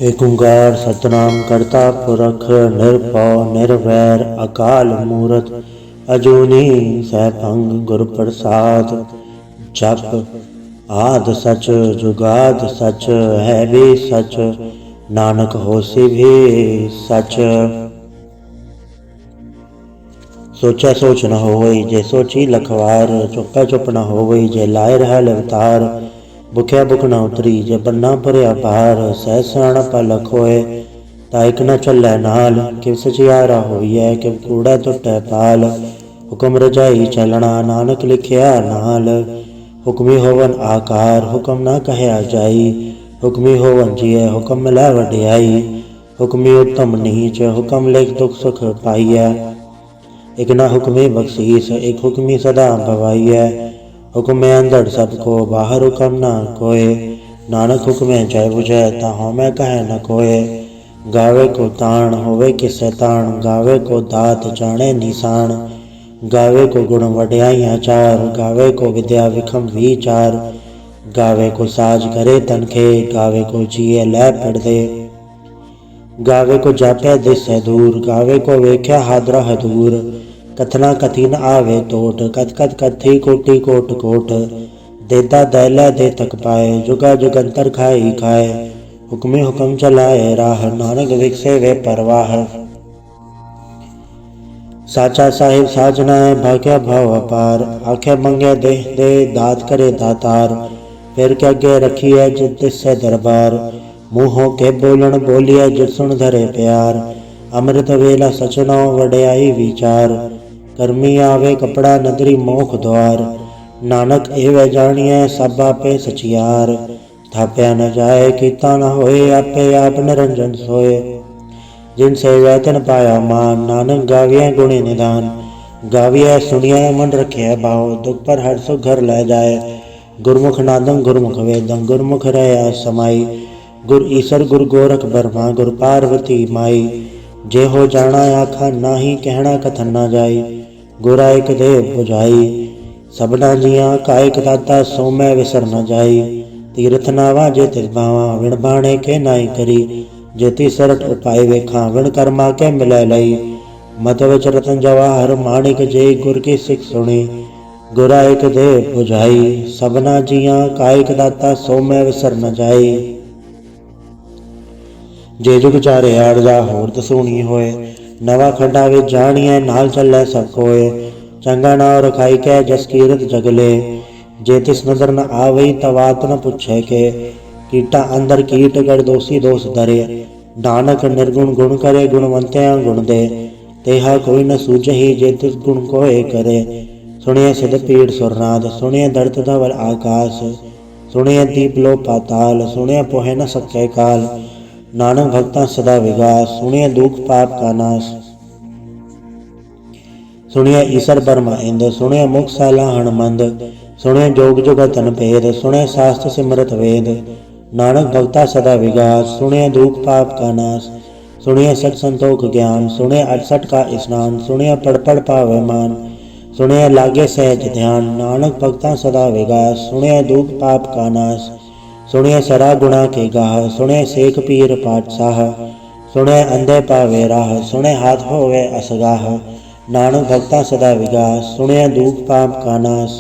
एक ओंकार सतनाम करता पुरख निरभउ निर्वैर अकाल मूरत अजूनी सैभं गुर प्रसाद। जप आद सच जुगाद सच है भी सच नानक होसी भी सच। सोचा सोच न होई जे सोची लखवार चुपै चुप न होई जे लाए रह लवतार। भुखिया भुख न उतरी जे बन्ना भरिया भार सह सियाणप लख होए ता इक न चलै नाल। किव सचियारा होइए किव कूड़ा टुटै पाल हुक्म रजाई चलना नानक लिखिया नाल। हुक्मी होवन आकार हुक्म न कहया जाई हुक्मी होवन जिय हुक्म मिलै वडियाई। हुक्मी उत्तम नीच हुक्म लिख दुख सुख पाइयै एक न हुक्मी बख्शीस एक हुक्मी सदा भवाइयै। हुक्म अंदर सबको बाहर हुक्म न कोय नानक हुक्म जय बुझै ता हउमै कहे न कोय। गावे को ताण होवे किसै ताण गावे को दात जाने निशान। गावे को गुण वड्याइयां चार गावे को विद्या विखम विचार। गावे को साज करे तनखे गावे को जिए लै पड़दे। गावे को जापै दिसै दूर गावे को वेख्या हादरा हदूर। कथना कथी न आवे टोट कथ कथ कथी कोटि कोट कोट। देता दैलै दे तक पाए जुगा जुगंतर खाई खाए। हुक्मी हुक्म चलाए राह नानक विकसे वे परवाह। साचा साहिब साजना है भाग्य भाव अपार आखे मंगे दे दे दात करे दातार। फिर के अगे रखिए जित तिससे दरबार मुँह के बोलन बोलिए जित सुन धरे प्यार। अमृत वेला सचनो वड्याई विचार करमी आवे कपड़ा नदरी मोख द्वार। नानक एवै जानिए सब आपे सचियार थाप्या न जाए कीता न होए आपे आप निरंजन सोए। जिन सेवै तिन पाया मान नानक गाविए गुणी निधान। गाविए सुनिए मन रखिए भाव दुख पर हर सुख घर लै जाए। गुरमुख नादं गुरमुख वेदं गुरमुख रहया समाई। गुर ईसर गुर गोरख बर्मा गुर पार्वती माई। जे हो जाना आखा नाही कहना कथन न जाई। गुरा एक देव बुझाई सबना जिया कायक दाता सो मैं विसर न जाई। तीर्थ नावा जे तिस भावा विण बाणे के नाई करी। जेती सरट उपाय वेखा विण कर्मा के मिलै लई। मत विच रतन जवाहर माणिक जे गुर की सिख सुनी। गुरा एक देव बुझाई सबना जिया कायक दाता सो मैं विसर न जाई। जे जुग चारे आड़ जा होर तसूनी होए नवा खड्डा विच जानिए नाल चलै सब कोय। चंगा नाव रखाई कै जस कीरत जगले जे तिस नजर न आवई तवात न पुछे के। कीटा अंदर कीट गढ़ दोषी दोष धरे नानक निर्गुण गुण करे गुणवंत्या गुण दे। तेहा कोई न सूझही जे तिस गुण कोय करे। सुनिए सिद्ध पीड़ सुरनाद सुनिए धरत धवल आकाश। सुनिए दीप लो पाताल सुनिए पोहे न सके काल। नानक भक्ता सदा विगास सुनिए दुख पाप का नाश। सुनिए ईसर बर्मा इंद सुनिए मुख सैलाहण मंद। सुनिए जोग जुगतन भेद सुनिए शास्त्र सिमरत वेद। नानक भक्ता सदा विगास सुनिए दुख पाप का नाश। सुनिए सठ संतोख ज्ञान सुनिए 68 का स्नान। सुनिए पढ़ पढ़ पावे मान सुनिए लागे सहज ध्यान। नानक भक्ता सदा विगास सुनिए दुख पाप का नाश। सुनिए सरा गुणा के गाह सुनिए सेख पीर पातशाह। सुनिए अंधे पावे राह सुनिए हाथ होवे असगाह। नानक भक्ता सदा विगास सुनिए दुख पाप का नाश।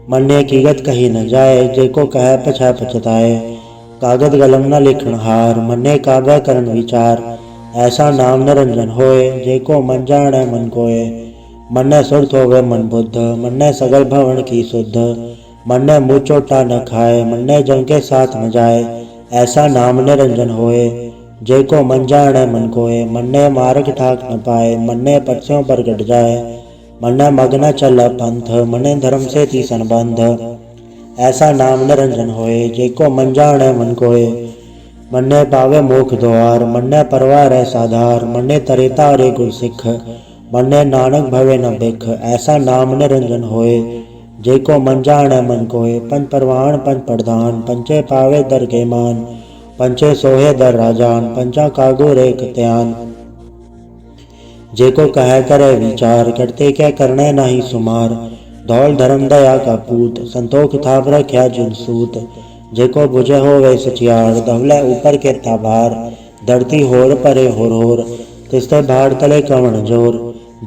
मन्ने कीगत कही न जाए जेको कहे पछा पछताए। कागद कलम न लिखण हार मन्ने काव्य करन विचार। ऐसा नाम निरंजन होए जेको मन जाने मन कोय। मन्ने सुरत होवे मन बुद्ध मन्ने सगल भवन की शुद्ध। मन्ने मुँह चोटा न खाए मन्ने जम के साथ न जाए। ऐसा नाम निरंजन होए जेको मन जाने मन कोय। मन्ने मार्ग ठाक न पाए मन्ने पक्षों पर गट जाए। मन्ने मग न चल पंथ मन्ने धर्म से तीसन बंध। ऐसा नाम निरंजन होए जेको मन जाने मन कोय। मन्ने पावे मोख द्वार मन्ने परवार साधार। मन्ने तरे तारे गुर सिख मन्ने नानक भवे न बिख। ऐसा नाम निरंजन होए जेको मन जाने मन कोय। पंच परवान पंच प्रधान पंचे पावे दर के मान। पंचे सोहे दर राजान पंचा कागो रेख त्यान। जेको कहे करे विचार करते क्या करने नहीं सुमार। धौल धर्म दया का पूत संतोख थाप रख्या जिन सूत। जेको बुझे होवे सचियार धवले ऊपर के ताबार धरती होर परे होर तिसते भाड़ तले कवण जोर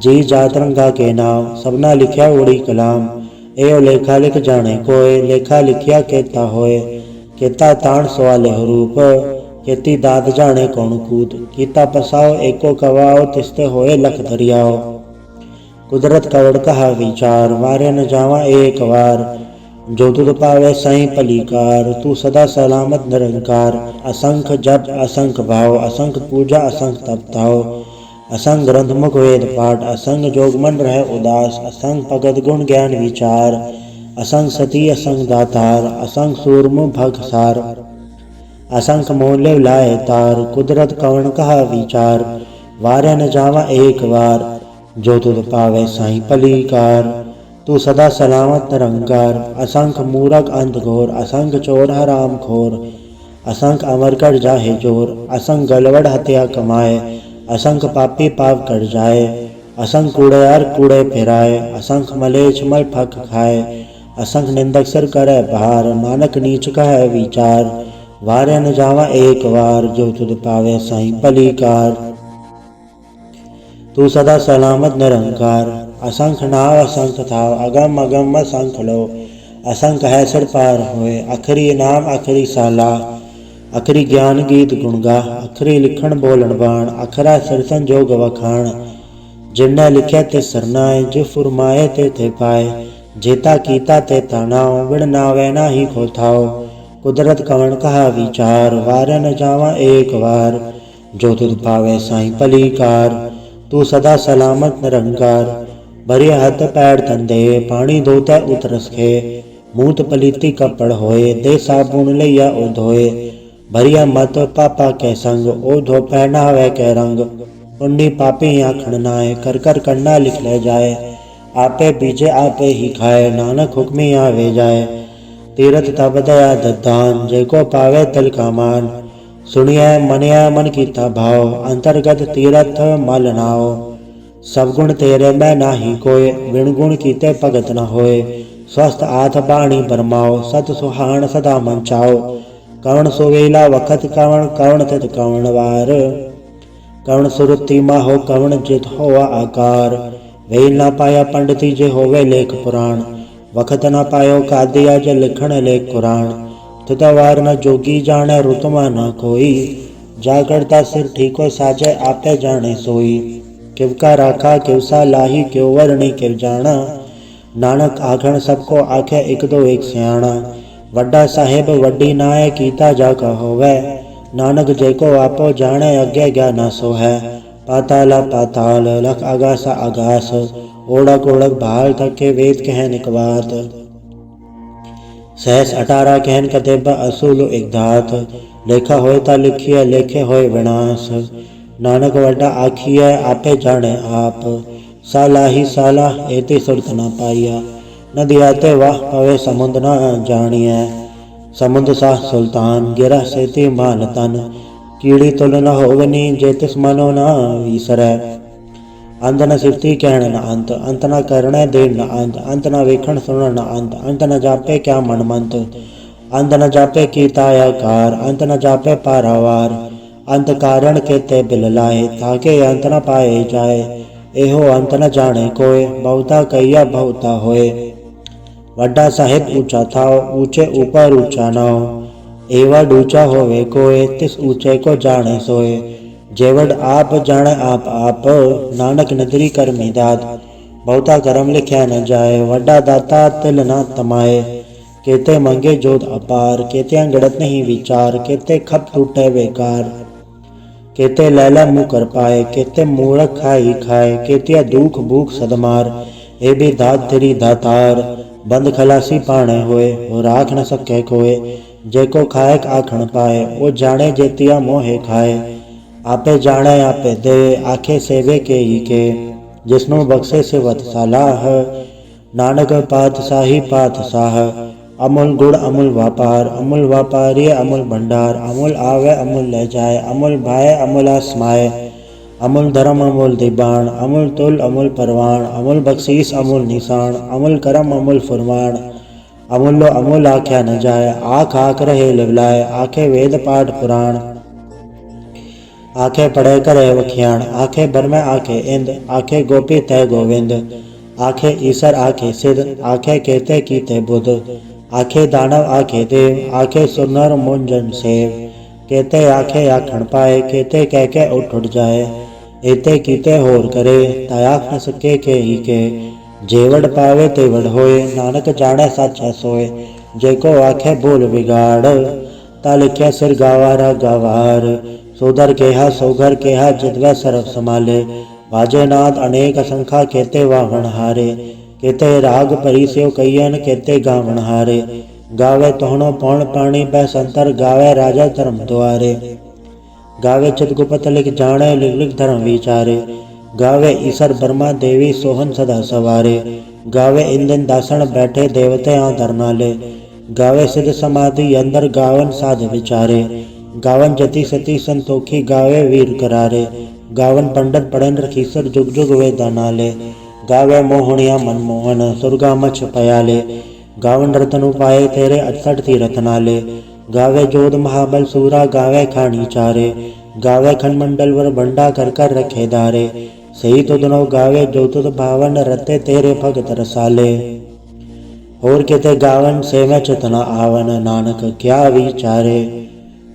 जी जात रंगा के नाम सबना लिखया उड़ी कलाम एओ लेखा लिख जाने कोय लेखा लिखिया केता होए केता ताण सवाले रूप केती दाद जाने कौन कूद कीता पसाओ एको कवाओ तिसते होए लख दरियाओ कुदरत कवड़ कहा विचार वारे न जावा एक बार जो तुद पावे सही पलीकार तू सदा सलामत निरंकार असंख जप असंख भाव असंख पूजा असंख तपताओ असंग ग्रंथ मुख वेद पाठ असंग जोगमन रहे उदास असंग भगत गुण ज्ञान विचार असंग सती असंग दातार असंग सूरमु भग सार असंख मोले लाए तार कुदरत कवण कहा विचार वारे न जावा एक बार जो तुद पावे साई पलीकार तू सदा सलामत निरंकार असंख मूरख अंध घोर असंख चोर हराम खोर असंख अमर कर जाहे जोर असंख गलवड़ हत्या कमाए असंख पापी पाप कर जाए असंख कूड़ेयार कूड़े फिराए असंख मलेच्छ मल फक खाए असंख निंदक सिर करे भार नानक नीच कहे विचार वारे न जावा एक बार जो तुद पावे साई पलीकार तू सदा सलामत निरंकार असंख नाव असंख थाव अगम अगम असंख लो असंख है सिर पार होए अखरी नाम अखरी साला अखरी ज्ञान गीत गुणगा अखरी लिखण बोलन बाण अखरा सिरसन जोग वखाण जिन्ने लिखे ते सरनाए जो फुरमाए ते पाए जेता कीता ते तानाओ विण नावे ना ही खोथाओ कुदरत कवण कहा विचार वारे न जावा एक बार जो तुद पावे साई पलीकार तू सदा सलामत निरंकार भरे हाथ पैर तंदे पानी धोता उतरस खे मूत पलीती कपड़ होए दे साबुन लैया ओ धोए भरिया मत पापा के संग ओ धो पहनावे के रंग पुण्य पापी आखण नाए कर कर करना लिख ले जाए आपे बीजे आपे ही खाए नानक हुक्मी आवे जाए तीरथ तब दया दद्दान जेको पावे तिल का मान सुनिया मनिया मन कीता भाव अंतर्गत तीरथ मल नाओ सब गुण तेरे में नाही कोय विण गुण कीते भगत न होए स्वस्थ आथ बाणी बरमाओ सत सुहान सदा मन चाओ कवण सुवेला वखत कवण कवण तित कवण वार कवण सुरति माहो कवण जित होवा आकार वेल ना पाया पंडिती जे होवे लेख पुराण वखत न पायो कादिया जे लिखण लेख कुरान तितवार न जोगी जाने रुतमा न कोई जागरता सिर ठीको साजे आपे जाने सोई किवका राखा किवसा लाही क्यों वरणी किव जाना नानक आखण सबको आखे एक दो एक सियाणा वड्डा साहेब वड्डी नाए कीता जाका होवे नानक जेको आपो जाने अगे ज्ञाना सो है पाताला पाताल लख आगासा आगास ओढ़क ओढ़क भाल थके वेद कहन निकवात सहस 18 कहन कतेब असूल एक धात लेखा होए ता लिखिए लेखे होए विनाश नानक वड्डा आखिए आपे जाने आप साला ही साला एती सुरत न पाइया नदियाते वाह पवे समुद्र न जानिए समुद्र सा सुल्तान गिरा सेती मान तन कीड़ी तुल न होवनी जे तिस मनो न विसरै अंत न सिफती कहण न अंत अंत न करणे दे न अंत न वेखण सुनण न अंत न जापे क्या मनमंत अंत न जापे कीतायाकार अंत न जापे पारावार अंत कारण केते बिल लाए ताके अंत न पाए जाए एहो अंत न जाने कोय बहुता कहिया बहुता होए वड्डा साहिब ऊंचा था ऊंचे ऊपर ऊंचा नाओ एवड ऊंचा होवे कोय तिस ऊंचे को जाने सोए जेवड आप जाने आप नानक नदरी कर मिदाद बहुता करम लिख्या न जाए वड्डा दाता तिल न तमाए केते मंगे जोत अपार केते अंगड़त नहीं विचार केते खप टूटे बेकार केते लैला मुँह कर पाए केते मूरख खाई खाए केतिया दुख भूख सदमार ए भी दात तेरी दातार बंद खलासी पाने होए वो राख न सके कोए जेको खाए आखण पाए वो जाने जेतिया मोहे खाए आपे जाने आपे दे आखे सेवे के ही के जिसनु बख्शे से वत सलाह नानक पातशाही पातशाह अमूल गुण अमूल व्यापारी अमूल भंडार अमूल आवे अमूल ले जाए अमूल भाए अमूल आसमाए अमूल धर्म अमूल दिबाण अमूल तुल अमूल परवान अमूल बख्शीस अमूल निशान अमूल करम अमूल फुरमान अमूल्यो अमूल आख्या न जाय। आख आख रहे लिवलाय, आखे वेद पाठ पुराण। आखे पढ़े करे वखियाण, आखे बरमै आखे इंद, आखे गोपी तय गोविंद। आखे ईसर आखे सिद्ध, आखे केते कीते बुध। आखे दानव आखे देव, आखे सुनर मुंजन सेव। केते आखे आखण पाए, केते कह के उठ जाए। एते कीते होर करे, तयाख न सके के ही के। जेवड़ पावे तेवड़ होए, नानक जाने साचा सोए। जेको आखे बोल बिगाड़, ता लिखे सिर गावारा गावार। सोदर केहा सोघर केहा, जितवै सर्व समाले। बाजे नाद अनेक असंखा, केते वाहन हारे। केते राग परी स्यो कईयन, केते गावण हारे। गावे तोहनो पौण पाणी बै संतर, गावे राजा धर्म द्वारे। गावे चितगुपत लिख जाने, लिख लिख धर्म विचारे। गावे ईसर ब्रह्मा देवी सोहन सदा सवारे। गावे इंदिन दासण बैठे, देवते आदर नाले। गावे सिद्ध समाधि अंदर, गावन साध विचारे। गावन जति सती संतोखी, गावे वीर करारे। गावन पंडित पढ़न रखीसर, जुग जुग वेदा नाले। गावे मोहनिया मनमोहन, सुरगा मछ पयाले। गावन रतन उपाय तेरे, 68 तीरथ नाले। गावे जोध महाबल सूरा, गावे खानी चारे। गावे खंडमंडल वर भंडा, कर कर रखे दारे। सही तुदनो गावे जो तुद भावन, रते तेरे भगत रसाले। और केते गावन से मैं चतना आवन, नानक क्या विचारे।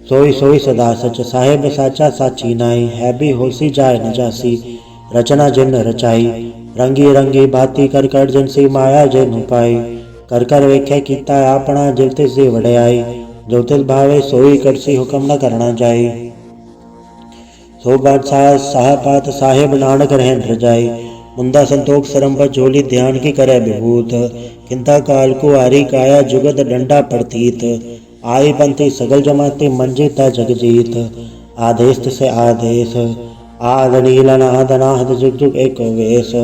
सोई सोई सदा सच, साहेब साचा साची नाई। है भी होसी जाय न जासी, रचना जिन रचाई। रंगी रंगी बाती कर कर, जिनसी माया जिन पाई। कर कर वेखे कीता आपना, जिव तिस दी वड़ियाई। जो तिस भावे सोई करसी, हुक्म न करना जाई। सो बादशाह साहपात साहेब, नानक रहन रजाई। मुंदा संतोख सरम पर झोली, ध्यान की करे विभूत। किंता काल को आरी काया, जुगत डंडा प्रतीत। आई पंथी सगल जमाती, मंजी ता जगजीत। आदेश से आदेश, आद नील अनाद अनाहत, जुग जुग एको वेश।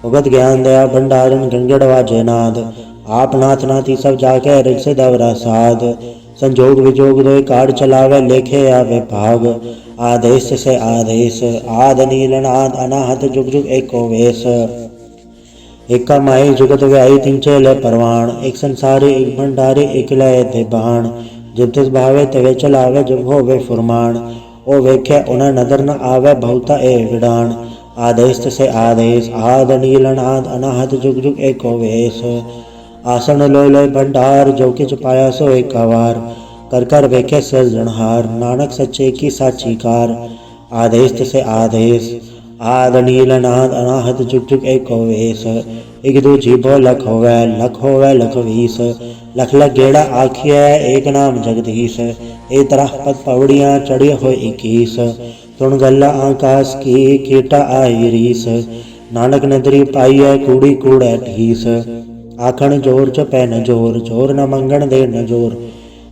भगत ज्ञान दया भंडारन, गंगड़वा जयनाद। आप नाथ नाथी सब जाके, रिग से दवरा साध। संजोग विजोग दोय काट चलावे, लेखे आवे भाग। आदेश से आदेश, आद नील अनाद अनाहत, जुग जुग एको वेश। एका माई जुगत व्याई, तिन चेले परवान। एक संसारी एक भंडारी, एक लय दे बाण। जब तिस भावे तवे चलावे, जब होवे फुरमान। ओ वेख्या उन्हें नदर न आवे, बहुता ए विडान। आदेश से आदेश, आद नील अनाद अनाहत, जुग जुग एको वेश। आसन लोय लोय भंडार, जो किच पाया सो एका वार। कर कर वेखे सिरजनहार, नानक सच्चे की साची कार। आदेश से आदेश, आद नील अनाद अनाहत, जुग जुग एको वेश। एक दो जीभो लख होवे लख वीस। लख लख गेड़ा आखिए, एक नाम जगदीश। ए तरह पद पवड़ियाँ चढ़ी हो 21। सुन गल्ला आकाश की, कीटा आई रीस। नानक नदरी पाइए, कूड़ी कूड़े ठीस। आखण जोर च पै न जोर, जोर न मंगण दे न जोर।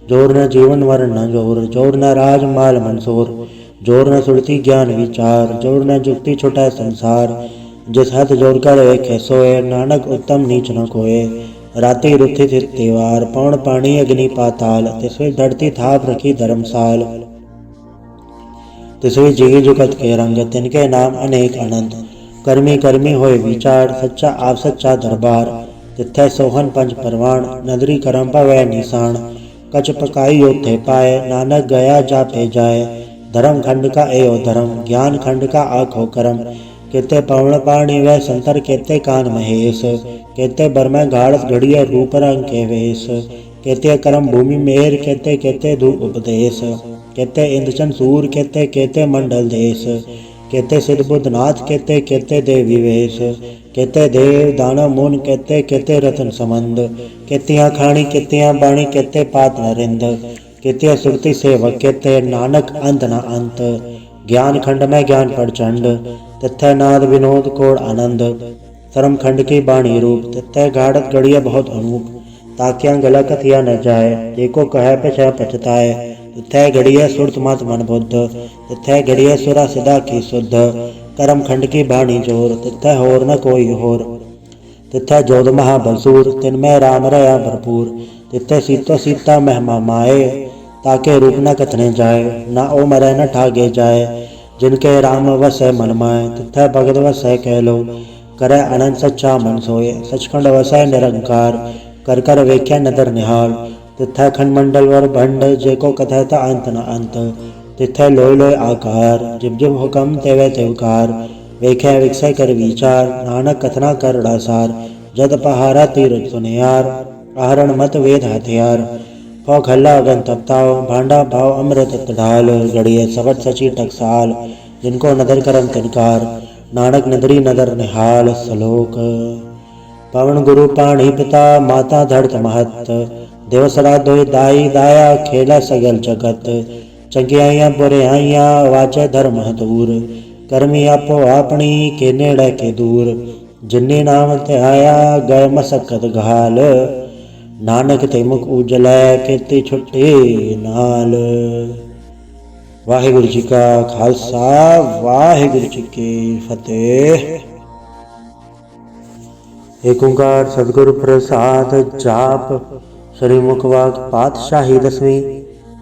जोर न जीवन वर न जोर, जोर न राज माल मंसूर। जोर न सुरती ज्ञान विचार, जोर न जुक्ति छुटै संसार। जिस हथ जोर कर वेखे सोए, नानक उत्तम नीच न कोय। राति रुथि थित तिवार, पौण पानी अग्नि पाताल। तिसवी धरती थाप रखी धर्मसाल। तिसवी जी जुगत के रंग, तिनके नाम अनेक अनंत। कर्मी कर्मी होए विचार, सच्चा आप सच्चा दरबार। तिथै सोहन पंच परवान, नदरी करम पवै निशान। कच पकाई योथे पाए, नानक गया जापे जाए। धर्म खंड का एयो धर्म, ज्ञान खंड का आखो करम। केते पवन पाणी वै संतर, केते कान महेश। केते बरमै घाड़स घड़िए, रूप रंग के वेश। केते करम भूमि मेर, केते केते धू उपदेश। केते इंद्रचन सूर, केते केते मंडल देश। केते सिद्ध बुद्ध नाथ, केते केते देवी वेश। केते देव दानव मुन, केते केते रतन संबंध। केतियाँ खाणी केतियाँ बाणी, केते पात नरिंद। केतिया सुरति सेवक, केते नानक अंत न अंत। ज्ञान खंड में ज्ञान प्रचंड, तथै नाद विनोद कोड आनंद। धर्म खंड की बाणी रूप, तथै गाढ़त गढ़िया बहुत अनूप। ताकिया गला कथिया न जाए, एको कहे पछ पछताए। तथै गढ़िया सुरत मत मन बुद्ध, तथै गढ़िया सुरा सदा की शुद्ध। कर्म खंड की बाणी जोर, तथै होर न कोई होर। तिथै जोध महाबलसूर, तिनमें राम रया भरपूर। तिथै सीतो सीता महिमा माए, ताके रूप न कथने जाए। न ओ मरै न ठागे जाए, जिनके राम वसै मन माए। तिथै भगत वसै कह लो, करे अनंत सच्चा मन सोए। सचखंड वसै निरंकार, कर कर वेख्या नदर निहाल। तिथै खंड वर भंड जेको कथै ता अंत न अंत। तिथै लोय लोय आकार जिब जिब हुकम तेवे तिवकार। वेख्या विकसय कर विचार नानक कथना कर डासार। जद पहारा तीरथ सुनियार आहरण मत वेद हथियार। फौ खल्ला अगन तपताओ भांडा भाव अमृत ढाल। गड़िए सबट सची टकसाल जिनको नदर करम तिनकार। नानक नदरी नदर निहाल सलोक। पवन गुरु पाणी पिता माता धड़त महत। देवसरा दोय दाई दाया खेला सगल जगत। चंगियाइया बुराइयां वाचे धर्म दूर। करमी आपो अपनी के नेड़े के दूर। जिन्नी नाम ते आया गए मसकत घाल। नानक ते मुख उजलै कीर्ति छुट्टी नाल। वाहिगुरु जी का खालसा वाहिगुरु जी की फतेह। एक ओंकार सतगुरु प्रसाद जाप। श्री मुखवाक पातशाही दसवीं।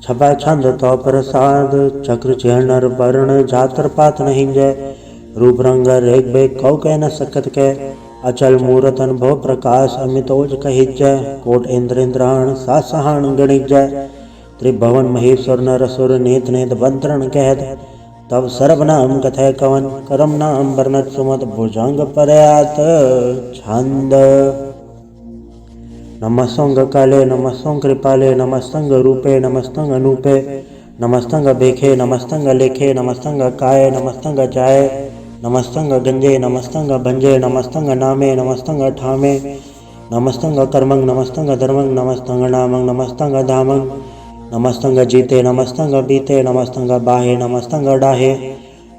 छपा छंद तो प्रसाद चक्र चैनर वर्ण जातर पात नहीं जय। रूप रंग रेख बेख कौ कह न सकत के। अचल मूरत अनुभव प्रकाश अमितोज कहिजय। कोट इंद्र इंद्राण सासहान गणिजय। त्रिभुवन महेश्वर नर असुर नेत नेत बंतरण कहत। तब सर्वनाम कथय कवन करम नाम वर्णत सुमत भुजंग पर्यात छंद। नमस्तंग काले नमस्तंग कृपाले नमस्तंग रूपे नमस्तंग अनूपे। नमस्तंग बेखे नमस्तंग लेखे नमस्तंग काय नमस्तंग जाय। नमस्तंग गंजे नमस्तंग भंजे नमस्तंग नामे नमस्तंग ठामे। नमस्तंग कर्मंग नमस्तंग धर्मंग नमस्तंग नामंग नमस्तंग धामंग। नमस्तंग जीते नमस्तंग बीते नमस्तंग बाहे नमस्तंग डाहे।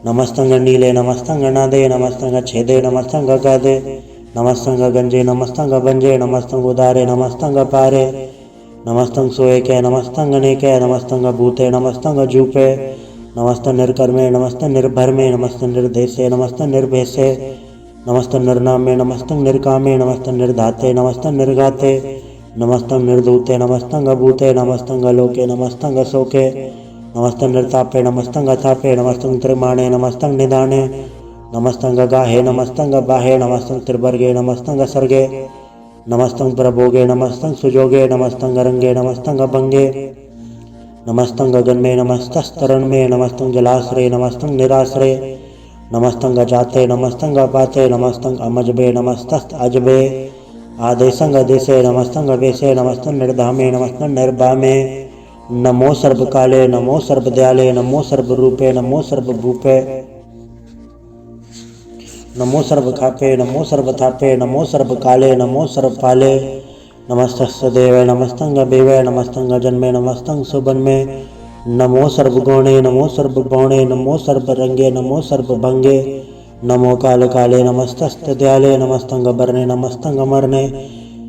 नमस्तंग नीले नमस्तंग नादे नमस्तंग छेदे नमस्तंग गादे। नमस्तंग गंजे नमस्तंग भंजे नमस्तंग उदारे नमस्तंग पारे। नमस्तंग सोए के नमस्तंग नेके नमस्तंग भूते नमस्तंग जूपे। नमस्त निर्कर्मे नमस्त निर्भरमे नमस्त निर्देशे नमस्त निर्भेसे। नमस्त निर्नामे नमस्तंग निर्कामे नमस्त निर्धाते नमस्त निर्घाते। नमस्तंग निर्धूते नमस्तंग भूते नमस्तंग लोके नमस्तंग शोके। नमस्तंग निर्तापे नमस्तंग अथापे नमस्तंग त्रिमाणे नमस्तंग निधाने। नमस्तंग गाहे नमस्तंग बाहे नमस्तंग त्रिवर्गे नमस्तंग सर्गे। नमस्तंग प्रभोगे नमस्तंग सुजोगे नमस्तंग रंगे नमस्तंग भंगे। नमस्तंग गन्मे नमस्तस्तरण में नमस्तंग जलाश्रय नमस्तंग निराश्रय। नमस्तंग जाते नमस्तंग पाते नमस्तंग अमजबे नमस्तस्त अजबे। आदेशंग देशे नमस्तंग वेशे नमस्तंग निर्धामे नमस्तंग निर्भामे। नमो सर्व काले नमो सर्व दयाले नमो सर्व रूपे नमो सर्व भूपे। नमो सर्व खापे नमो सर्व थापे नमो सर्व काले नमो सर्व पाले। नमस्तस्य देवे नमस्तंग बेवे नमस्तंग जन्मे नमस्तंग सुबन्मे। नमो सर्व गौणे नमो सर्व गौणे नमो सर्व रंगे नमो सर्व भंगे। नमो काल काले नमस्तस्त दयाले नमस्तंग बरने नमस्तंग मरने।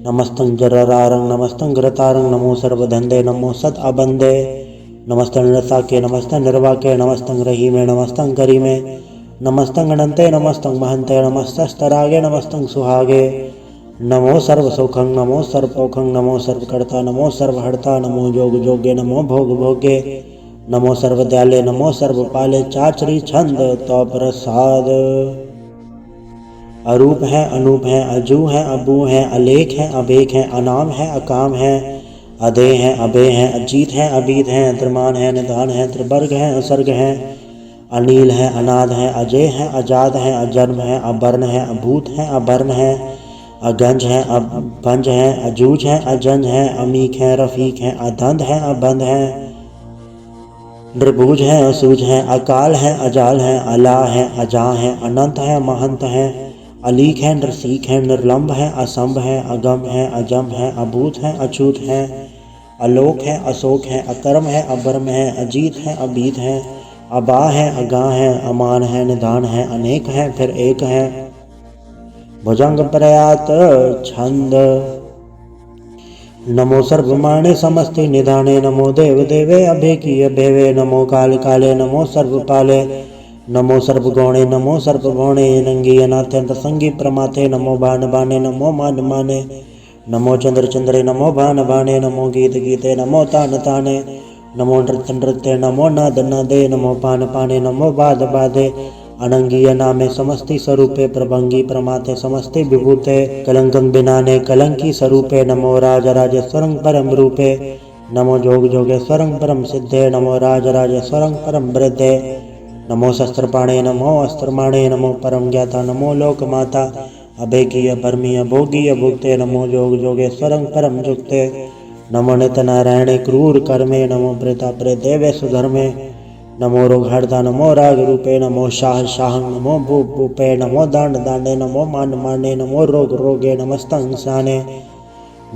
नमस्तंग जररारंग नमस्तंग रतारंग नमो सर्व धंधे नमो सत अबंदे। नमस्तंग नसाके नमस्तंग निर्वाके नमस्तंग रहीमे नमस्तंग करीमे। नमस्तंग अनंते नमस्तंग महंते नमस्तस्तरागे नमस्तंग सुहागे। नमो सर्व सुखं नमो सर्व पोखं नमो सर्व कर्ता नमो सर्व हर्ता नमो जोग जोगे नमो भोग भोगे। नमो सर्व दयाले नमो सर्व पाले चाचरी छंद तो प्रसाद। अरूप है अनूप है अजू है अबू है अलेख है अबेख है अनाम है अकाम है। अदे है अबे है अजीत है अबीत है त्रिमान है निधान है त्रिवर्ग है असर्ग है। अनील है अनाद है अजय है अजाद है अजन्म है अवर्ण है अभूत है अवर्ण है। अगंज है अभंज है अजूज है अजंज है अमीक है रफीक है अधंध है अबंध है। निर्भुज है असूझ है अकाल है अजाल है अला है अजा है अनंत है महंत है। अलीक है नरसीक है निर्लंब है असंभ है अगम है अजम है अभूत है अछूत है। अलोक है अशोक है अकर्म है अबर्म है अजीत है अबीत है। अबा है अगा है अमान है निधान है अनेक है फिर एक है। भुजंग प्रयात छंद। नमो सर्वमाणे समस्ति निधाने नमो देव देवे अभेकी अभेवे। नमो काल काले नमो सर्व पाले। नमो सर्व गौणे नमो सर्व भौणे। नंगी अनाथ्यंत संगी प्रमाथे नमो बाण बाणे नमो मान माने। नमो चंद्र चंद्रे नमो भान भाने। नमो गीत गीते नमो तान ताने। नमो नृत्य नृत्य नमो नाद नादे। नमो पान पाने नमो बाद बाधे। अनंगीय नामे समस्ति स्वरूपे प्रभंगी प्रमाते समस्ते विभूते कलंकं बिनाने कलंकी स्वरूपे नमो राजराजेश्वरं परम रूपे नमो जोग जोगेश्वरं परम सिद्धे नमो राजराजेश्वरं परम वृद्धे नमो शस्त्रपाणे नमो अस्त्रमाणे नमो परम ज्ञाता नमो लोकमाता अभेकीय भर्मीय भोगीय भुक्ते नमो जोग जोगेश्वरं परम जुक्ते नमो नित नारायणे क्रूर कर्मे नमो प्रेता प्रेदेवे सुधर्मे नमो रोगहर्ता नमो राग रूपे नमो शाह शाह नमो भूप भूपे नमो दांड दांडे नमो मान माने नमो रोग रोगे नमस्तंग साने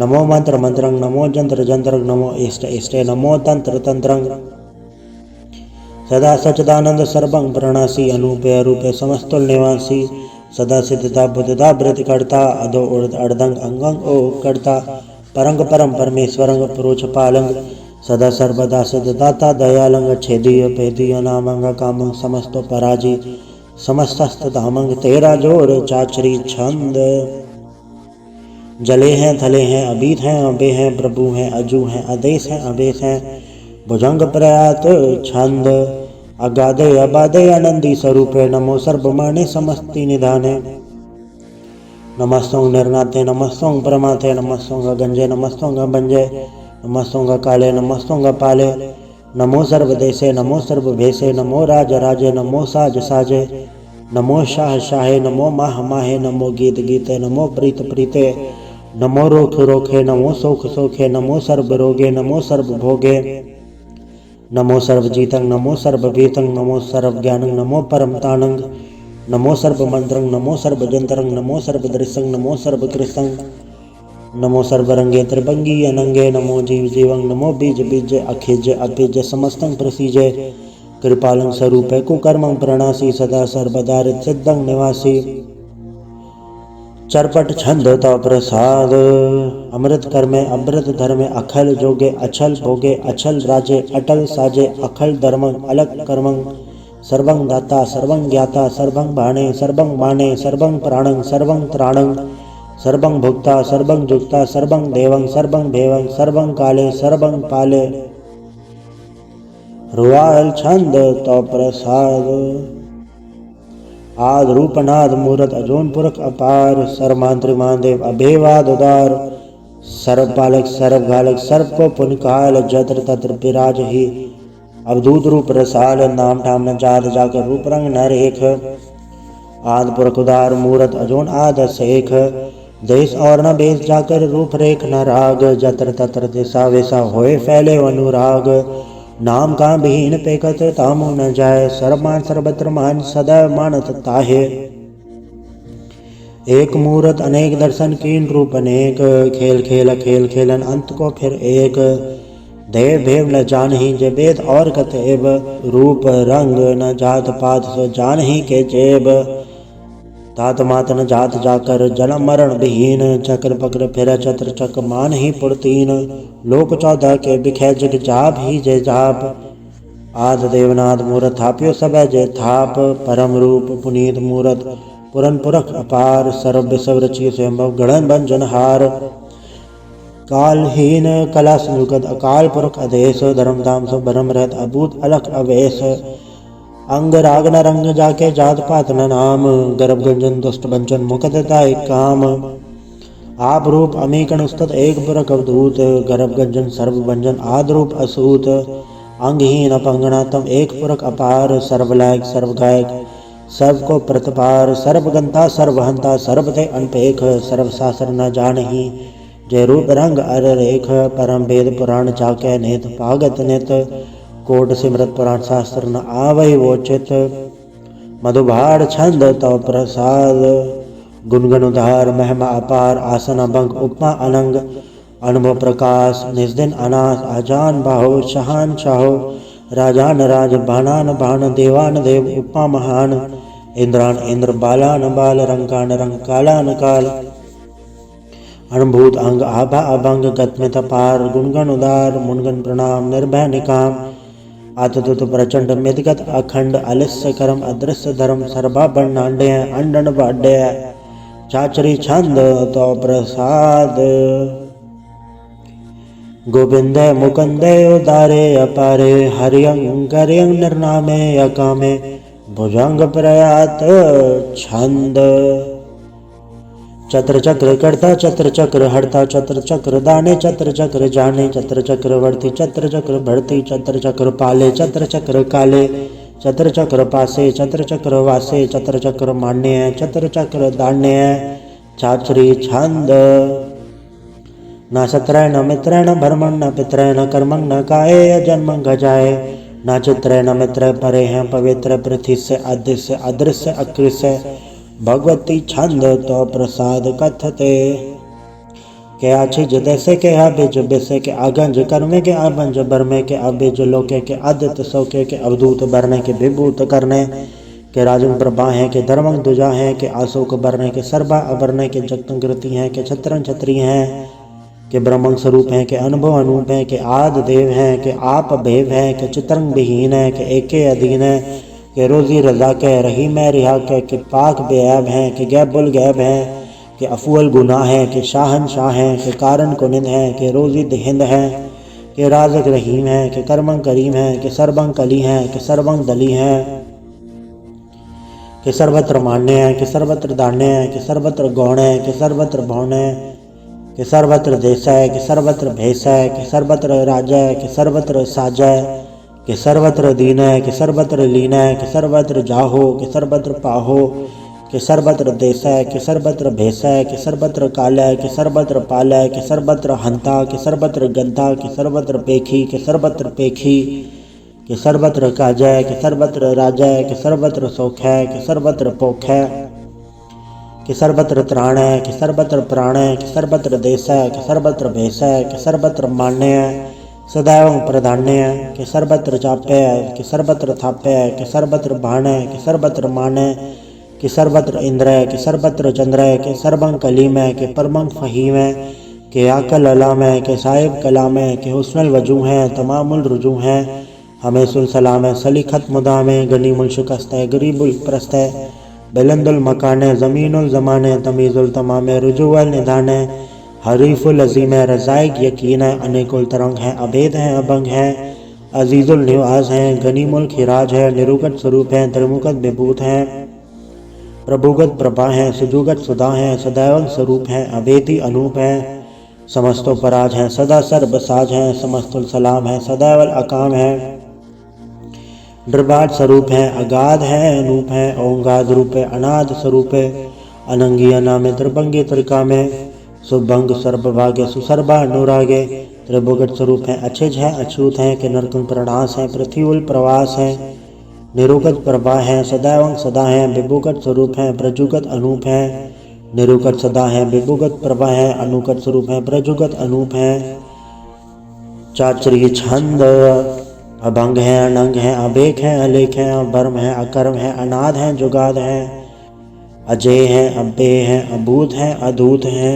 नमो मंत्र मंत्रंग नमो जंत्र जंत्रंग नमो इष्ट इष्टे नमो तंत्र तंत्रंग सदा सच्चिदानंद सर्वं प्रणसी अनूपे अरूपे समस्तुल निवासी सदा सिद्धता बुद्धता वृत्ति करता अधो उर्द अर्धंग अंगंग ओ करता परंग परम परमेश्वरंग पुरुष पालंग सदा सर्वदा सिद्धदाता दयालंग छेदीय पेदीय नामंग कामंग समस्तो पराजी समस्तस्त धामंग तेरा जोर चाचरी छंद जले हैं थले हैं अबीत हैं अबे हैं प्रभु हैं अजू हैं आदेश हैं अवेश हैं भुजंग प्रयात छंद अगाधे अबाधे आनंदी स्वरूपे नमो सर्वमाने समस्ति निधाने नमस्तों निर्नाथे नमस्तों परमाथे नमस्तों गंजे नमस्तों बंजे नमस्तों काले नमस्तों पाले नमो सर्वदेशे नमो सर्वभेशे नमो राज राजे नमो साज साजे नमो शाह शाहे नमो माह माहे नमो गीत गीते नमो प्रीत प्रीते नमो रोख रोखे नमो सोख सोखे नमो सर्व रोगे नमो सर्व भोगे नमो सर्वजीतं नमो सर्वभीतं नमो सर्वज्ञानं नमो परम तानंग नमो सर्वमंत्रं नमो सर्वजंत्रं नमो सर्वदृशं नमो सर्वकृतं नमो सर्वरंगे त्रिभंगी अनंगे नमो जीव जीवं नमो बीज बीज अखिज अपिज समस्तं प्रसीजे कृपालं स्वरूपे कुकर्मं प्रणासी सदा सर्वदा सिद्धं निवासी चरपट छंद तव प्रसाद अमृत कर्मे अमृत धर्मे अखल जोगे अछल भोगे अछल राजे अटल साजे अखल धर्मं अलग कर्मं सर्वं दाता सर्वं ज्ञाता सर्वं भाणे सर्वं माने सर्वं प्राणं सर्वं त्राणं सर्वं भुक्ता सर्वं जुक्ता सर्वं देवं सर्वं भेवं सर्वं काले सर्वं पाले रुआल छंद तो प्रसाद आद रूपनाद मूरत अजोन पुरख अपार सर्वमांत्रि महादेव अभेवाद उदार सर्वपालक सर्वघालक सर्व को पुनकाल जत्र तत्र विराज ही अवधूत रूप रसाल नाम ठाम न जात जाकर रूप रंग न रेख आद पुरख उदार मूरत अजोन आद शेख देश और न बेस जाकर रूप रेख न राग जत्र तत्र दिशा वैसा होए फैले अनुराग नाम का विहीन पेकत तामु न जाए सर्वमान सर्वत्र मान सदा मानत ताहे एक मूरत अनेक दर्शन कीन रूप अनेक खेल खेल खेल खेलन अंत को फिर एक देव भेव न जान ही जे वेद और कतेब रूप रंग न जात पात सो जान ही के जेब तात मात न जात जाकर जन्म मरण विहीन चक्र पक्र फिर चत्र चक मान ही पुरतीन लोक 14 के बिखे जग जाप ही जय जाप आद देवनाथ मूरत थाप्यो सब जय थाप परम रूप पुनीत मूरत पुरन पुरख अपार सर्व सब रचि स्वयंभव गणन भंजन हार कालहीन कला संयुगत अकाल पुरख अदेश धर्मधाम सो भरम रहत अभूत अलख अवेश अंग राग न रंग जाके जात पात न नाम गर्भ गंजन दुष्ट बंचन मुकदता एक काम आप रूप अमीकण उस्तत एक पुरख अवधूत गर्भ गंजन सर्व भंजन आद रूप असूत अंगहीन अपंगना तम एक पुरख अपार सर्वलायक सर्वगायक सर्व को प्रतिपार सर्वगंता सर्वहंता सर्वते अनपेख सर्व शास्त्र न जानही जय रूप रंग अर रेख परम वेद पुराण जाके नेत पागत नेत कोट सिमरत पुराण शास्त्र न आवै वोचित मधुभार छंद तव प्रसाद गुणगण उधार महिमा अपार आसन अभंग उपमा अनंग अनुभव प्रकाश निस्दिन अनास आजान बाहो शहान शाहो राजान राज बाणान बाण देवान देव उपमा महान इंद्रान इंद्र बालान बाल रंकान रंग कालान काल अनुभूत अंग आभा अभंग गतमित पार गुणगण उदार मुनगन प्रणाम निर्भय निकाम आतुत प्रचंड मिदगत अखंड अलिस्य करम अदृश्य धर्म सर्वा बर्णांडे अंडन बाड्य चाचरी छंद तो प्रसाद गोविंद मुकुंद उदारे अपारे हरियं करियं निर्नामे अकामे भुजंग प्रयात छंद। चत्र चक्र करता चत्र चक्र हरता चत्र चक्र दाने चत्र चक्र जाने चत्र चक्रवर्ती चत्र चक्र भरती चत्र चक्र पाले चत्र चक्र काले चत्र चक्र पासे चत्र चक्र वासे चत्र चक्र मान्य चत्र चक्र दान्य चाचरी छंद। न सत्रय न मित्रय न भरमण न पित्रय न कर्मण न काये जन्म गजाए न चित्रय न मित्र परे हैं पवित्र पृथ्वी से अदृश्य अदृश्य अकृष्य भगवती छंद तो प्रसाद कथते। के आछिज देसे के आबिज बेसे के आगंज कर्मे के आबंज बरमे के आबिज लोके के आदित्य सौके के अवधूत बरने के विभूत करने के राजन प्रभा है के धर्मंग दुजा है के आशोक बरने के सर्वा अबरने के जगतंकृति हैं के छत्रन छत्री हैं के ब्रह्मंग स्वरूप हैं के अनुभव अनूप हैं के आदि देव हैं के आप भेव हैं के चित्रंग विहीन है के एके अधीन है के रोजी रजा के रही में रिहा के पाक बेऐब हैं के गैबुल गैब हैं के अफूल गुनाह है के शाहन शाह हैं के कारण कुनिंद है के रोजी हिंद है के राजक रहीम है के कर्मंग करीम है के सर्वंग कली है के सर्वंग दली है के सर्वत्र मान्य है के सर्वत्र दान्य है के सर्वत्र गौण है के सर्वत्र भौण है के सर्वत्र देश है के सर्वत्र भेष है के सर्वत्र राजा है के सर्वत्र साजा है के सर्वत्र दीन है के सर्वत्र लीन है के सर्वत्र जाहो के सर्वत्र पाहो के सर्वत्र देश है के सर्वत्र भेष है के सर्वत्र काल है के सर्वत्र पाल है के सर्वत्र हंता के सर्वत्र गंता के सर्वत्र पेखी के सर्वत्र पेखी के सर्वत्र काज है के सर्वत्र राजा है के सर्वत्र सौख है के सर्वत्र पोख है कि सर्वत्र त्राण है कि सर्वत्र प्राण है कि सर्वत्र देश है कि सर्वत्र भेष है कि सर्वत्र मान्य है सदैव प्रधान्य है कि सर्वत्र चाप्य है कि सर्वत्र थाप्य है कि सर्वत्र भाण है कि सर्वत्र मान है कि सर्वत्र इंद्र है कि सर्वत्र चंद्र है कि सर्वंग कलीम है कि परमंग फहीम है कि आकल अलाम है कि साहिब कलाम है कि हुस्नुल वजू है तमामुल रुजू है हमेशुल सलाम है सलीखत मुदाम है गनीमुल शिकस्त है गरीबुल प्रस्त है बुलंदुल मकान है ज़मीनुल ज़मान है तमीज़ुल तमाम है रुजुअल निदान है हरीफुल अज़ीम है रज़ाइक यकीन है अनेकुल तरंग है अभेद है अभंग है अजीज़ुल निवास है गनीमुल खिराज है निरुगत स्वरूप है त्रिमुखत विभूत है प्रभुगत प्रभा है सुजुगत सुधा है सदैव स्वरूप है अवेदी अनूप है समस्तो पराज है सदा सर्वसाज है समस्तुल सलाम है सदैवल अकाम है निर्बाध स्वरूप है अगाध है अनूप है ओंगाद रूप है अनाद स्वरूप है अनंगी अनामे त्रिभंगी त्रिका में सुभंग सर्वभागे सुसर्भा अनुरागे त्रिभुगत स्वरूप है अछिज है अछूत है कि नरकुंज प्रणास है पृथ्वीउल प्रवास है निरुगत प्रभा है सदैव सदा है विभुगत स्वरूप है प्रजुगत अनूप है निरुगत सदा है विभुगत प्रभा है अनुगत स्वरूप है प्रजुगत अनूप है चाचरी छंद। अभंग है अनंग है अभेक है अलेख है अभर्म है अकर्म है अनाद है जुगाद है अजय है अव्यय है अभूत है अधूत है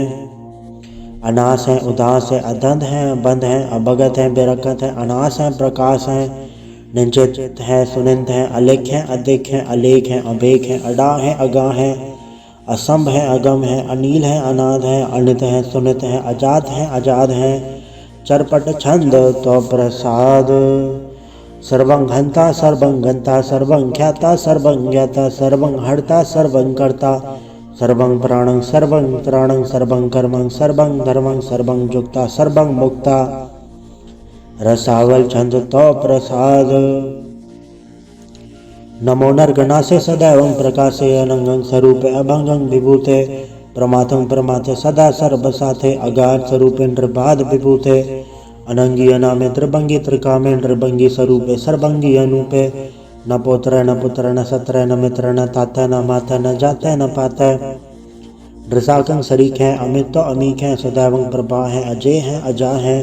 अनास है उदास है अदंत है बंध है अभगत है बेरकत है अनास है प्रकाश है निश्चित है सुनिंद है अलेख है अधिक है अलेख है अभेक है अडा है अगा है असंभ है अगम है अनील है अनाद है अनित है सुनित है अजात है आजाद है चरपट छंद तो प्रसाद। सर्वं हंता सर्वं गंता सर्वं ख्याता सर्वं ज्ञाता सर्वं हरता सर्वं कर्ता सर्वं प्राणं सर्वं त्राणं सर्वं कर्मं सर्वं धर्मं सर्वं जुक्ता सर्वं मुक्ता रसावल छंद तो प्रसाद। नमो नरगणासे सदैवं प्रकाशे अनंगं स्वरूपे अभंगं विभूते प्रमाथं प्रमाथे सदा सर्वसाथे अगाध स्वरूपे निर्बाध विभूते अनंगी अनामे त्रिभंगी त्रिकामे निर्भंगी स्वरूपे सर्वंगी अनूपे न पोत्र न पुत्र न सत्र न मित्र न ताता न माता न जाता न पाता ड्रसाकं शरीक है अमित तो अमीक है सदैवं प्रभा है अजय है अजा है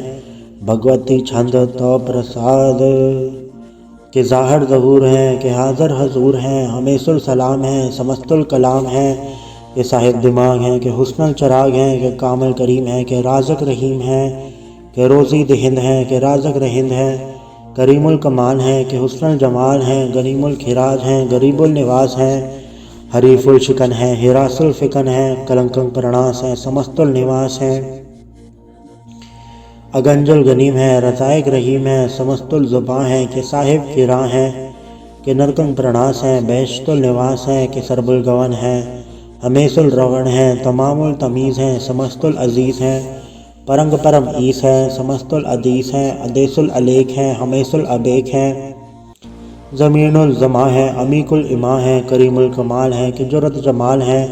भगवती छंद तो प्रसाद। के ज़ाहिर ज़हूर हैं कि हाज़र हजूर हैं हमेशुल सलाम है समस्तुल कलाम है कि साहिब दिमाग हैं कि हुस्नुल चराग हैं कि कामिल करीम है कि राज़क रहीम है कि रोज़ी दहिंद है कि राज़क रहिंद है करीमुल कमाल है कि हुस्नुल जमाल है गनीमुल खिराज है गरीबुल निवास है हरीफुल शिकन है हिरासुल फिकन है कलंकं प्रणास है समस्तुल निवास है अगंजुल गनीम है रसायक रहीम है समस्तुल ज़ुबां है कि साहिब फिरा है कि नरकंग प्रणास हैं, बहशतुल निवास हैं, कि सरबुल गवन हैं, हमेशुल रवण हैं, तमामुल तमीज़ हैं, समस्तुल अजीज़ हैं, परंग परम ईस हैं, समस्तुल अदीस हैं, अदेसुल अलेख हैं, हमेशुल अबेक हैं, ज़मीनुल ज़मा हैं, अमीकुल इमा हैं, करीमुल कमाल हैं, कि जुरत जमाल हैं,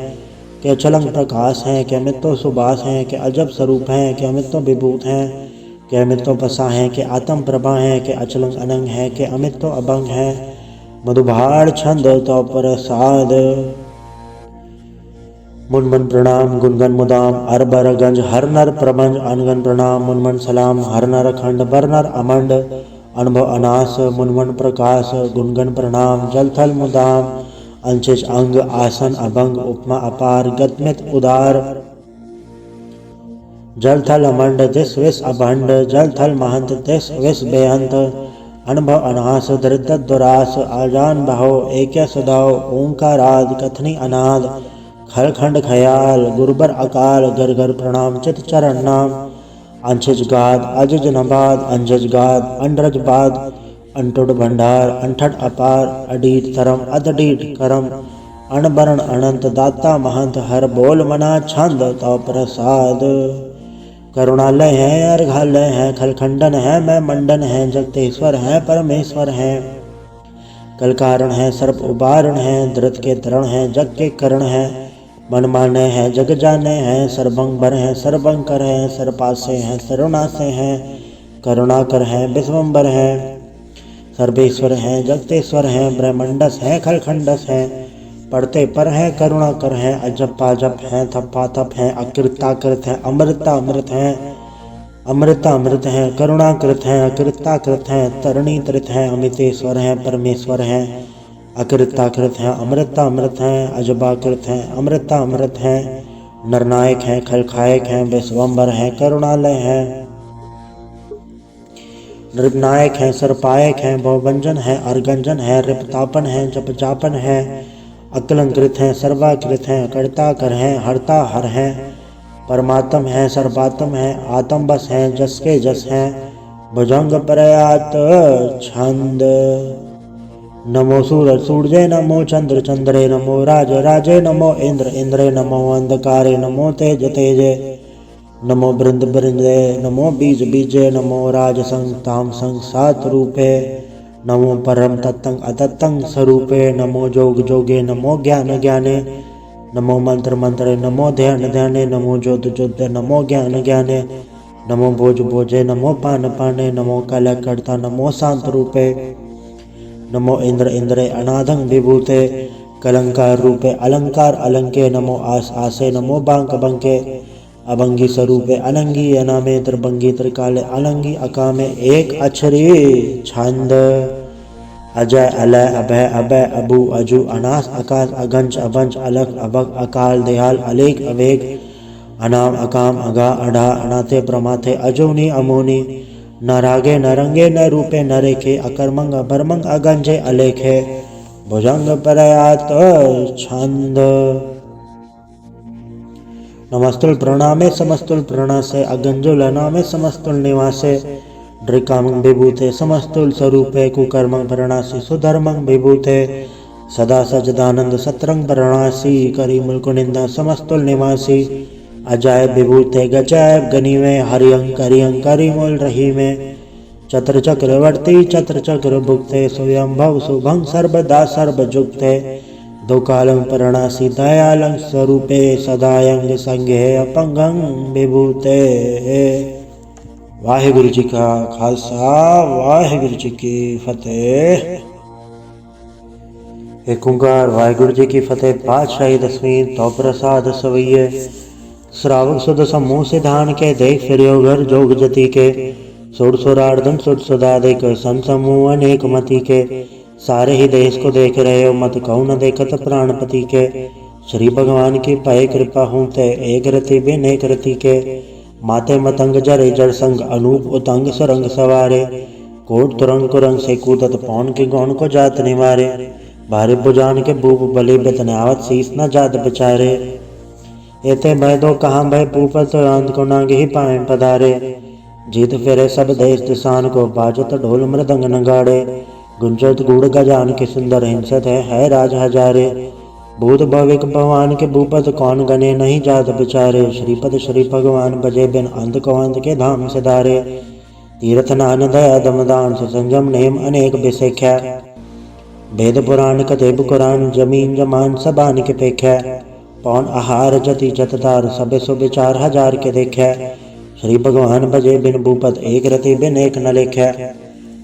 कि अचलंग प्रकाश हैं, कि अमितो सुबास हैं, कि अजब स्वरूप हैं, कि अमितो विभूत हैं, कि अमितो पसा हैं, कि आत्म प्रभा हैं, कि अचलंग अनंग हैं, कि अमितो अभंग हैं, मधुभाड़ छंद तो प्रसाद। मुनमन प्रणाम गुनगन मुदाम अरबर गंज हर नर प्रबंज अनगन प्रणाम मुनमन सलाम हर नर खंड बर नर अमंड अनुभव अनास मुनमन प्रकाश गुनगन प्रणाम जल थल मुदाम अंशिष अंग आसन अभंग उपमा अपार गतमित उदार जल थल अमंड दिस विस अभंड जल थल महंत दिस विस बेअंत अनुभव अनास दरिद्र दुरास आजान बहो एक सदाओ ओंकाराद कथनी अनाद खलखंड खयाल गुरबर अकाल घर घर प्रणाम चित चरण नाम अंशिज गाद अजज नबाद अंजज गाद अंडरज बाद अंटुड भंडार अंठट अपार अडीट तरम अदडीट करम अणबरण अनंत दाता महंत हर बोल मना छंद तो प्रसाद करुणालय है अर्घालय है खलखंडन है मैं मंडन है जगतेश्वर है परमेश्वर है कलकारण है सर्प उबारण है धृत के तरण है जग के करण है मन माने हैं जग जाने हैं सर्वंग बर हैं सर्वंकर हैं सर्वपासे हैं सर्वनासे हैं करुणाकर हैं विश्वम्बर हैं सर्वेश्वर हैं जगतेश्वर हैं ब्रह्मंडस हैं खलखंडस हैं पढ़ते पर हैं करुणाकर हैं अजपा जप हैं थप्पा थप हैं अकृताकृत हैं अमृतामृत हैं अमृतामृत हैं करुणाकृत हैं अकृताकृत हैं तरणीकृत हैं अमितेश्वर हैं परमेश्वर हैं अकृताकृत हैं अमृतामृत हैं अजबाकृत हैं अमृतामृत हैं नरनायक हैं खलखायक हैं विश्वम्बर हैं करुणालय हैं नृपनायक हैं सरपायक हैं भवभंजन हैं अर्गंजन हैं रिपतापन हैं जपजापन हैं अकलंकृत हैं सर्वाकृत हैं कर्ताकर हैं हरता हर हैं परमात्म हैं सर्वात्म हैं आत्मबस हैं जस के जस हैं भुजंग प्रयात छंद नमो सूर्य नमो चंद्र चंद्रे नमो राज राजे नमो इंद्र इंद्रे नमो अंधकारे नमो तेज तेजे नमो बृंद बृंदे नमो बीज बीजे नमो राज संग ताम संग सात रूपे नमो परम तत्तंग अतत्तंग स्वरूपे नमो जोग जोगे नमो ज्ञान ज्ञाने नमो मंत्र मंत्रे नमो ध्यान ध्याने नमो ज्योत ज्योत नमो ज्ञान ज्ञाने नमो भोज भोजे नमो पान पाने नमो कल कर्ता नमो शांत रूपे नमो इंद्र इंद्रे अनादंग विभूते कलंकार रूपे अलंकार अलंके नमो आस आसे नमो बांक बंके अभंगी स्वरूपे अनंगी अनामे त्रिभंगी त्रिकाले अलंगी अकामे एक अक्षरी छंद अजय अलय अभय अभय अबू अजू अनास अकाश अगंच अवंच अलग अभग अकाल देहाल अलेख अवेग अनाम अकाम अगा अढ़ा अनाथे प्रमाथे अजोनी अमोनी न रागे न रंगे न रूपे न रेखे अकर्मंग अभर्मंग अगंजे अलेखे भुजंग प्रयात छंद नमस्तुल प्रणामे समस्तुल प्रणासे अगंजुल अनामे समस्तुल निवासे ड्रिकामंग विभूते समस्तुल स्वरूपे कुकर्मंग प्रणासी सुधर्मंग विभूते सदा सजदानंद सत्रंग प्रणासी करीमुल कुनिंदा समस्तुल निवासी अजायब विभूते गजायब गनीवे हरियंग करीमुल रहीमे चत्र चक्रवर्ती चत्र चक्र भुक्ते स्वयंभव शुभंग सर्वदा सर्वजुक्ते दो कालंग प्रणासी दयालंग स्वरूपे सदायंग संगे अपंगंग विभूते। वाहिगुरु जी का खालसा वाहिगुरु जी की फतेह। एक ओंकार वाहिगुरु जी की फतेह। पातशाही दसवीं तो प्रसाद सवैये श्रावक सुद समूह सिधान के देख फिरियो घर जोग जति के सुर सुरार्धन सुर सुदादिक सम समूह अनेक मति के सारे ही देश को देख रहे हो मत कहूँ न देखत प्राणपति के श्री भगवान की पाए कृपा हूँ ते एक रति बिन एक रति के माते मतंग जरे जड़ संग अनूप उतंग सुरंग सवारे कोट तुरंग कुरंग से कूदत पौन के गौन को जात निवारे भारे बुजान के बूब बले बतनावत शीस न जात बेचारे एते मैं दो कहाँ भय पूपत अंत को नागे ही पाए पधारे जीत फेरे सब देश दिशान को बाजत ढोल मृदंग नगाड़े गुंजत गुड़ गजान के सुंदर हिंसत है राज हजारे। भूत भविक भगवान के भूपत कौन गने नहीं जात बिचारे। श्रीपद श्री भगवान बजे बिन अंत को अंत के धाम से धारे। तीर्थ नान दया दमदान संजम नेम अनेक बिसेख्या। वेद पुराण कथेब कुरान जमीन जमान सबान के पेख्या। पौन आहार जति जतदार सबे सो विचार हजार के देख्या। श्री भगवान बजे बिन भूपत एक रति बिन एक न लेख्या।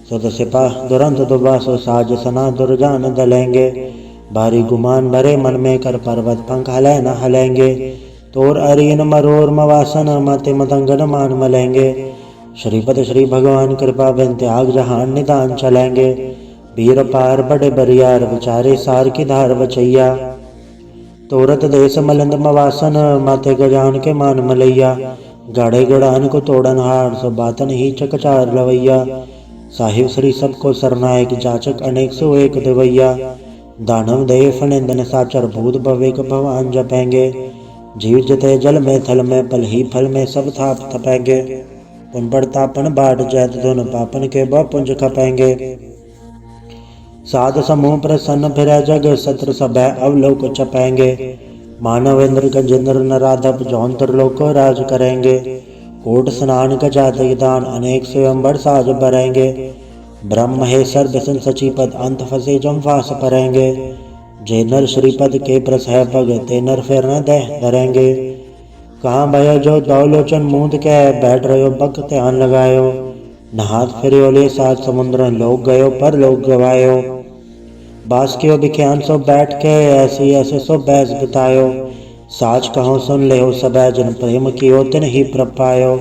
सुत सिपा दुरंत दुबासो साज सना दुर्जान दलेंगे। भारी गुमान भरे मन में कर पर्वत पंख हलै न हलेंगे। तोर अरीन मरोर मवासन मते मतंगन मान मलेंगे। श्रीपद श्री भगवान कृपा बिन त्याग जहान निदान चलेंगे। वीर पार बड़े बरियार विचारे सार की धार बचैया। तोरत देश मलंद मवासन माते गजान के मान मलैया। गाड़े गड़ान को तोड़न हार सो बातन ही चकचार लवैया। साहिब श्री सबको सरनायक जाचक अनेक सो एक देवैया। दानव देव फणिंदन साचर भूत भविक भगवान जपेंगे। जीव जते जल में थल में पल ही फल में सब थाप थपेंगे। पुन पड़तापन बाट जैत धुन पापन के पुंज खपेंगे। साध समूह प्रसन्न फिर जग सत्र सब अवलोक चपेंगे। मानव इंद्र गजेंद्र नराधप जौन लोक को राज करेंगे। कोट स्नान गजात दान अनेक स्वयंवर साज भरेंगे। ब्रह्म महेश्वर बिसन सचीपद अंत फंसे जम फास परेंगे। जे नर श्रीपद के प्रस है पग ते नर फिर न दह धरेंगे। कहाँ भयो जो दौलोचन मूंद के बैठ रहो बक ध्यान लगायो। नहात फिर ले सात समुद्र लोग गयो पर लोग गवायो। बास क्यों बिख्यान सो बैठ के ऐसी ऐसे सो बैस बितायो। साच कहो सुन ले हो सब जिन प्रेम कियो तिन ही प्रपायो।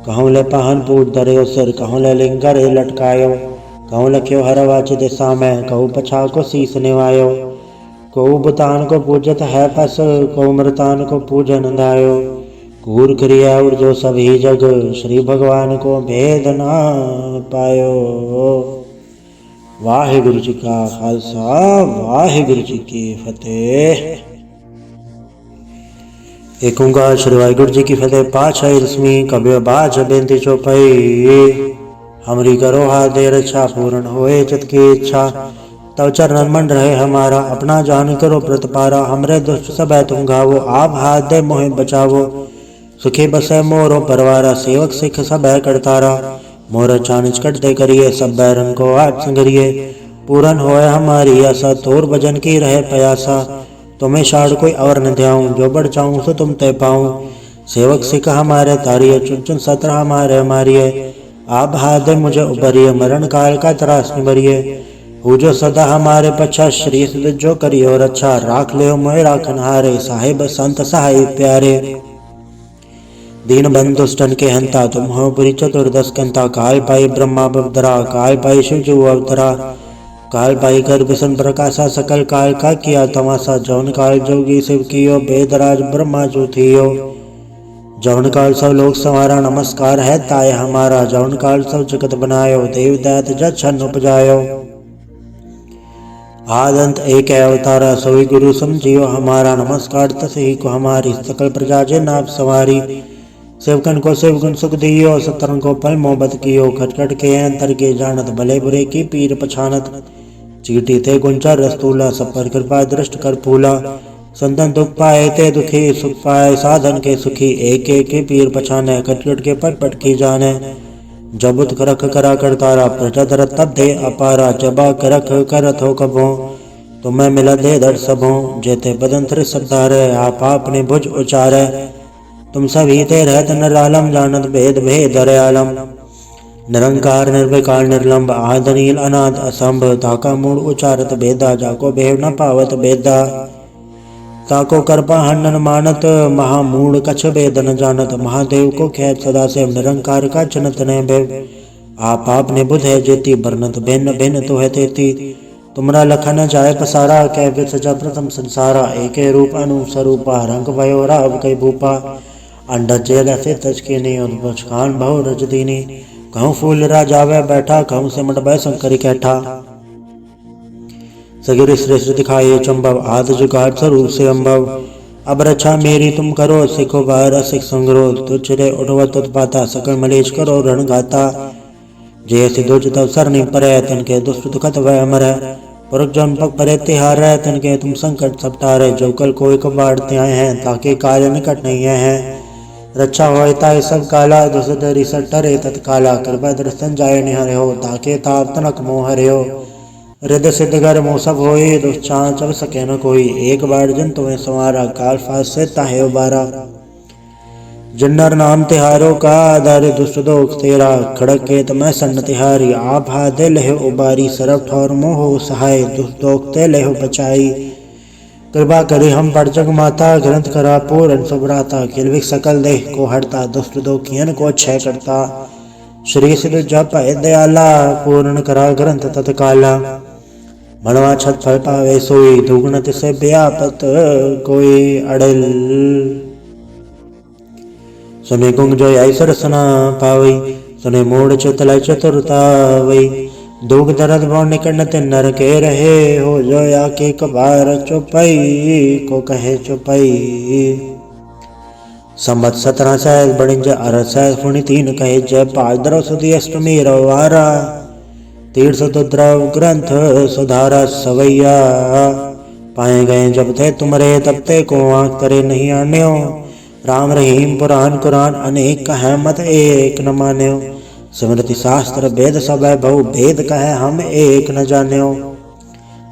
कहूँ ले पहन पूज धरे सिर कहूँ ले लिंगर लटकायो। कहूँ लख्यो हरवाच दिशा में कहूँ पछा को शीस निवायो। कहूँ बुतान को पूजत है पस कहूँ मृतान को पूजन दायो। कूर क्रिया और जो सभी जग श्री भगवान को भेद ना पायो। वाहिगुरु जी का खालसा वाहिगुरु जी की फतेह। एक ओंकार श्री वाहिगुरु जी की फतेह। पातशाही रश्मि कबीर बाज बेनती चौपाई। हमरी करो हाथ दे रक्षा पूर्ण होए चित की इच्छा। तव चरणन मन रहे हमारा अपना जान करो प्रतपारा। हमरे दुष्ट सब है तुम गावो आप हाथ दे मोहे बचावो। सुखी बसे मोरो परवारा सेवक सिख सब है करतारा। मोर चानिच कटते करिए सब बैरन को आप संगरिए। पूरन होए हमारी आशा तोर भजन की रहे प्यासा। तुम्हें शाड़ कोई और न ध्याऊं जो बढ़ चाहूं तो तुम ते पाऊं। सेवक सिख हमारे तारिये चुन चुन सत्र हमारे मारिये। आप हाथ दे मुझे उबरिए मरण काल का त्रास निबरिए। हो जो सदा हमारे पच्छा श्री जो करियो रक्षा। राख ले मोहे राखन हारे साहिब संत सहाय प्यारे। दीन बंधु दुष्टन के हंता तुम हो पुरी चतुर्दश कंता। काल पाई ब्रह्मा बवधरा काल पाई शिव जो अवतरा। काल पाई कर बिसन प्रकाशा सकल काल का किया तमाशा। जौन काल जोगी शिव कियो बेदराज ब्रह्मा जो थियो। जौन काल सब लोग संवारा नमस्कार है ताय हमारा। जौन काल सब जगत बनायो देव दैत जत छन उपजायो। आदंत एक अवतारा सोई गुरु समझियो हमारा। नमस्कार तसही को हमारी सकल प्रजा जे नाप सवारी। सेवकन को शिव गुण सुख दियो सतरन को पल मोहब्बत कियो। खटखट के अंतर के जानत भले बुरे की पीर पछानत। चीटी थे गुंचा रस्तूला सब पर कृपा दृष्ट कर फूला। संतन दुख पाए ते दुखी सुख पाए साधन के सुखी। एक एक के पीर पछाने खटखट के पट पट की जाने। जबुत करख करा करतारा प्रजा दर तब दे अपारा। जबा करख करत हो कबो तुम्हें मिला दे दर सबो। जेते बदन त्र सबदारे आप आपने भुज उचारे। तुम सभी ते रहत नरालम जानत भेद भेद दरयालम। निरंकार निर्विकार निर्लंब आदनील अनाथ असंभ। ताका मूड उचारत भेदा जाको भेव न पावत भेदा। ताको कृपा हन्नन मानत महामूढ़ कछ भेद न जानत। महादेव को खेत सदा से निरंकार का चनत ने भेव। आप ने बुध है जेती बरनत भिन्न भिन्न तो है तेती। तुमरा लखन जाय पसारा कह विद सजा प्रथम संसारा। एके रूप अनु स्वरूपा रंग भयो राव कई भूपा। अंडा जेल से तचकिनी उद्भुज खान बहु रज दीनी। कहूँ फूल राजावे बैठा कहूँ सिमट बै शंकरी कैठा। सगिर श्रेष्ठ दिखाए चंबव आद जुगाड़ स्वरूप से अम्बव। अब रक्षा मेरी तुम करो सिखो बार सिख संग्रो। तुझरे उठवत उत्पाता सकल मलेश करो रण गाता। जे सिद्धो चित अवसर नहीं परै तन के दुष्ट दुखत वह मरै पुरख जन पग परे तिहार है तन के तुम संकट सब टारे जो कल कोई कबाड़ते आए हैं ताकि कार्य निकट नहीं है रक्षा होता है सब काला दुष्ट रिसट टरे तत्काला कृपा दर्शन जाय निहरे हो ताके ताप तनक मोह हरे हो हृदय सिद्ध घर मोह सब होए दुष्चान चल सके न कोई एक बार जन तुम्हें संवारा काल फास से ताहे उबारा जिन्नर नाम तिहारों का आधार दुष्ट दोख तेरा खड़क के तमै सन्न तिहारी आप हाथ दे लहे उबारी सरफ ठौर मोह सहाय दुष्ट दोख ते लहे बचाई कृपा करे हम पर जग माता ग्रंथ करा पूर्ण सुभ्राता किलविक सकल देह को हरता दुष्ट दोखियन को क्षय करता श्री सिद्ध जप दयाला पूर्ण करा ग्रंथ तत्काला मनवा छत फल पावे सोई दुगुण तिसे व्यापत कोई अड़ल सुने गुंग जो आई सरसना पावई सुने मोड़ चतल चतुरता वई दुख दर्द भव निकट न नर के रहे हो जो या के कबार चुपई को कहे चुपई संबत 17 सहज बड़िंज अरस सहज फुनि 3 कहे जय पाँच द्रव सुधी अष्टमी रवारा तीर्थ द्रव ग्रंथ सुधारा सवैया पाए गए जब थे तुमरे तब ते को आँख करे नहीं आन्यो राम रहीम पुराण कुरान अनेक कहे मत एक न मान्यो स्मृति शास्त्र वेद सब बहु भेद कहे हम एक न जान्यो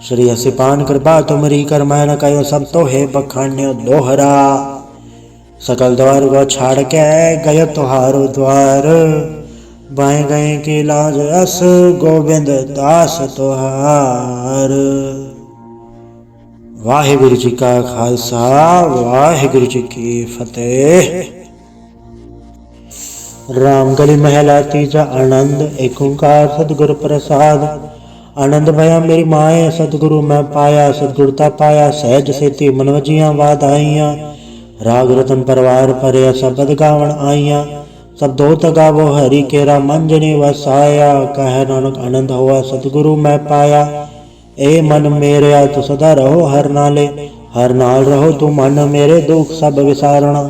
श्री हसिपान कृपा तुमरी कर मैं न कहो सब तो है बखान्यो दोहरा सकल द्वार को छाड़ के गयो तुहारो द्वार बाएं गए की लाज अस गोविंद दास तुहार। वाहिगुरु जी का खालसा वाहिगुरु जी की फतेह। रामगली महला तीजा आनंद एक ओंकार सतगुरु प्रसाद। आनंद भया मेरी माए सतगुरु मैं पाया सतगुरता पाया सहज सेती मनवजियां वाद आईयां राग रतन परवार परे शब्द गावण आईयां सब दोत गावो हरि केरा मंजनी वसाया कह नानक आनंद हुआ सतगुरु मैं पाया। ए मन मेरे तू सदा रहो हर नाले हर नाल रहो तू मन मेरे दुख सब विसारणा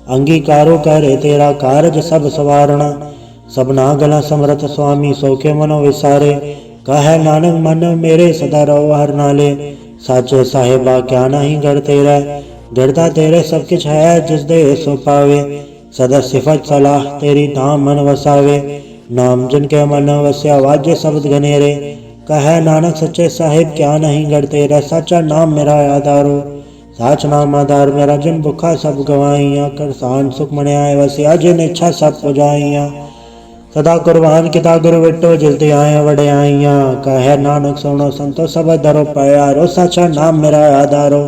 अंगीकारो करे तेरा कारज सब सवारणा सबना गला समरथ स्वामी सोखे मनो विसारे कह नानक मन मेरे सदा रहो हर नाले साचे साहेबा क्या नहीं घर तेरा गिरता तेरे सब किछ है जिस दे सो पावे सदा सिफत सलाह तेरी नाम मन वसावे नाम जिनके मन वस्या वाज्य शब्द घनेरे कह नानक सच्चे साहिब क्या नहीं घर तेरा सच्चा नाम मेरा आधारो साच नाम आधार मेरा जिन भुखा सब गवाइया कर सान सुख मन्याय वसिया जिन इच्छा सब पुजाइया सदा कुर्बान किता गुरु विटो जिलते आए वड़े आइया कह नानक सुनो संतो सब धरो प्यारो साचा नाम मेरा आधारो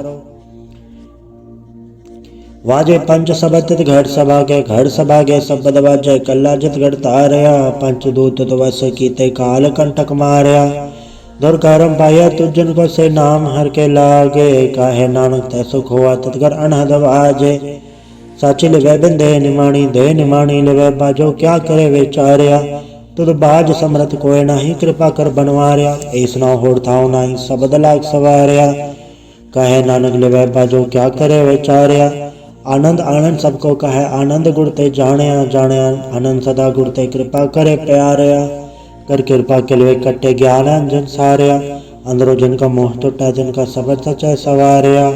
वाजे पंच सबत घट सभा के शब्द वाजे कल्ला जित घट तारया पंच दूत वस कीते काल कंटक मारया दुर्कर्म पाया तुझन को से नाम हर के लागे काहे नानक तै सुख हुआ तत्कर अनहद वाजे साची लिवे बिंदे निमाणी दे निमाणी लिवे बाजो क्या करे विचार्या तुद बाज समरथ कोय नाही कृपा कर बनवार्या ऐस ना होड़ थाओ नाही शब्द लाग सवार्या कहे नानक लिवे बाजो क्या करे विचार्या आनंद आनंद सबको कहे आनंद गुड़ते जाणया जाणया आनंद सदा गुड़ते कृपा करे प्यारया कर कृपा के लिए कट्टे ज्ञान अंजन सारया अंदरों जिनका मोह टूटा जिनका सबद सचा सवारया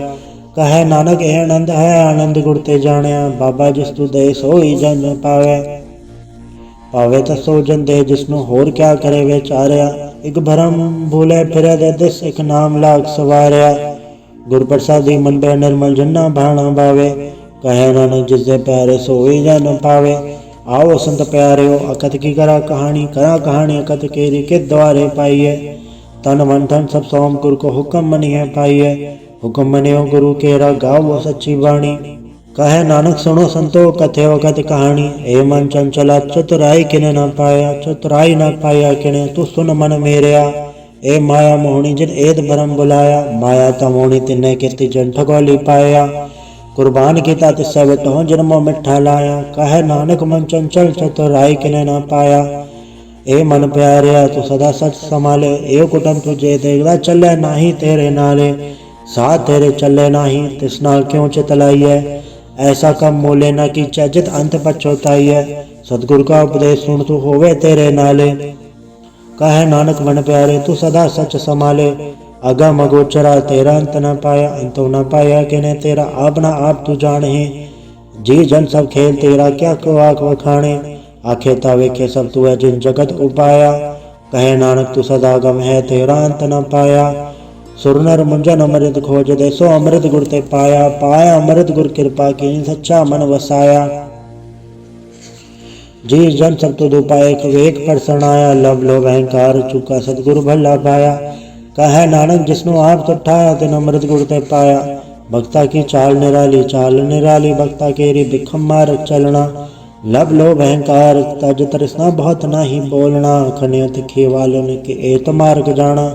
कहे नानक ए आनंद है आनंद गुड़ते जाणया बाबा जिस तू दे सोई जन पावे पावे तो सो जन दे जिसनु होर क्या करे विचारया एक भरम भूले फिरे दे दिस एक नाम लाग सवारया गुरु प्रसादी मन पे निर्मल जन्ना भाणा बावे कहे नानक जिससे प्यारे सोई जन पावे आओ संत प्यारे हो अकथ की करा कहानी अकथ केरी के द्वारे पाइये तन मन धन सब सोम गुरु को हुक्म मनिए पाइये हुक्म मनियो गुरु केरा गाओ सच्ची वाणी कहे नानक सुनो संतो कथे अकथ कहानी ए मन चंचला चतुराई किने न पाया किने तू सुन मन मेरेया ए माया मोहनी जिन एद भरम बुलाया माया तमोहनी तिन्ने कीर्ति जन ठगोली पाया कुर्बान कीता तिस्सा विटो जन्मो मिठा लाया कहे नानक मन चंचल चतुराई किने न पाया ए मन प्यारिया तू सदा सच संभाले ए कुटम तुझे देखदा चले नाही तेरे नाले साथ तेरे चले नाही तिस नाल क्यों चितलाई है ऐसा कम मोले न की जित अंत पछोताई है सतगुरु का उपदेश सुन तू होवे तेरे नाले कहे नानक मन प्यारे तू सदा सच संभाले। अगम अगोचरा तेरा अंत न पाया, अंतो न पाया किने तेरा अपना आप तू जाने। जी जन सब खेल तेरा क्या को आख वखाणे, आखे तावेखे सब तू है जिन जगत उपाया। कहे नानक तू सदा गम है तेरा अंत न पाया, सुर नर मुंजन अमृत खोज दे सो अमृत गुर ते पाया। पाया अमृत गुर कृपा की सच्चा मन वसाया, जी जन सब तुद उपाय एक पर शरणाया। लब लोभ अहंकार चुका सतगुरु भला पाया, कहे नानक जिसनु आप तुठाया तिन अमृत गुर ते पाया। भक्ता की चाल निराली भक्ता केरी बिखम मार चलना। लब लोभ अहंकार तज तृष्णा बहुत नाही बोलना, खनियो तिखी वालों के एत मार्ग जाना।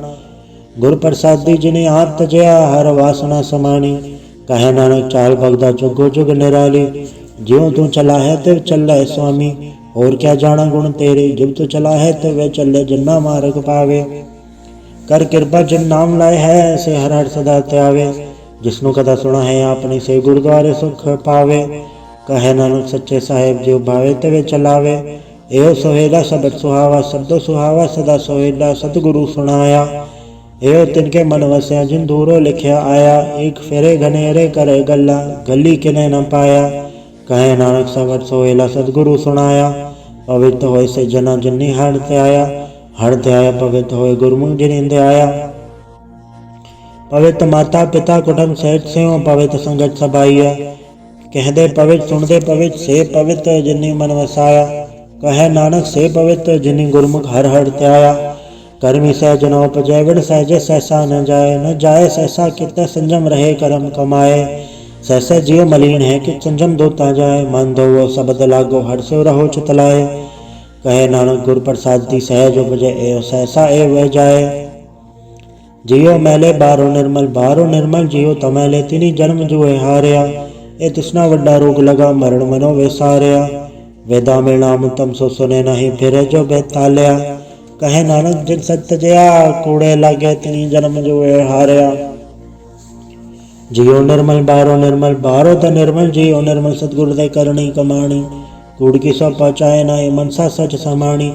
गुर प्रसादी जिन्हें आप तजया हर वासना समानी, कहे नानक चाल भगदा जुगो जुग निराली। ज्यों तू चला है तिव चल स्वामी, और क्या जाना गुण तेरे। जब तू चला है तो वे चले जन्ना मार्ग पावे, कर कृपा जिन नाम लाए है ऐसे हर हर सदा त्यावे। जिसनु कथा सुना है आपने से गुरुद्वारे सुख पावे, कहे नानक सच्चे साहेब जो भावे तवे चलावे। एहो सोहेला सबद सुहावा शब्दो सुहावा सदा सोहेला, सतगुरु सुनाया। एहो तिनके मन वसया जिन दूरो लिखया आया, एक फेरे घनेरे करे गल्ला गली किने न पाया। कहे नानक सबद सोहेला सतगुरु सुनाया, पवित्र होए से जना जिन्नी हरते आया पवित्र होए गुरमुख जिनिंदे आया। पवित्र माता पिता कुटुंब सहित से पवित्र संगत सभाइया, कहदे पवित्र सुनदे पवित्र से पवित्र जिन्नी मन वसाया। कहे नानक से पवित्र जिन्नी गुरमुख हर हर त्याया। कर्मी सहज न उपजय विण सहजे सहसा न जाए सहसा कितना संजम रहे कर्म कमाए। सहसा जियो मलिन है कि संजम धोता जाए, मन धो शब्द लागो हर से रहो चितलाए। कहे नानक गुर प्रसाद दी सहज उपजे एव सहसा एव वह जाए। जियो मैले बारो निर्मल जियो तमैले तिनी जन्म जुए हारिया। ए तृष्णा वड्डा रोग लगा मरण मनो विसारिया, वेदा में नाम तम सो सुने नहीं फिर जो बेतालिया। कहे नानक जिन सत्य जया कूड़े लागे तिनी जन्म जुए हारिया। जियो निर्मल बारो त निर्मल जियो निर्मल सतगुरु दे करणी कमाणी। कूड़ की सौ पहुँचाए नाई मनसा सच समाणी,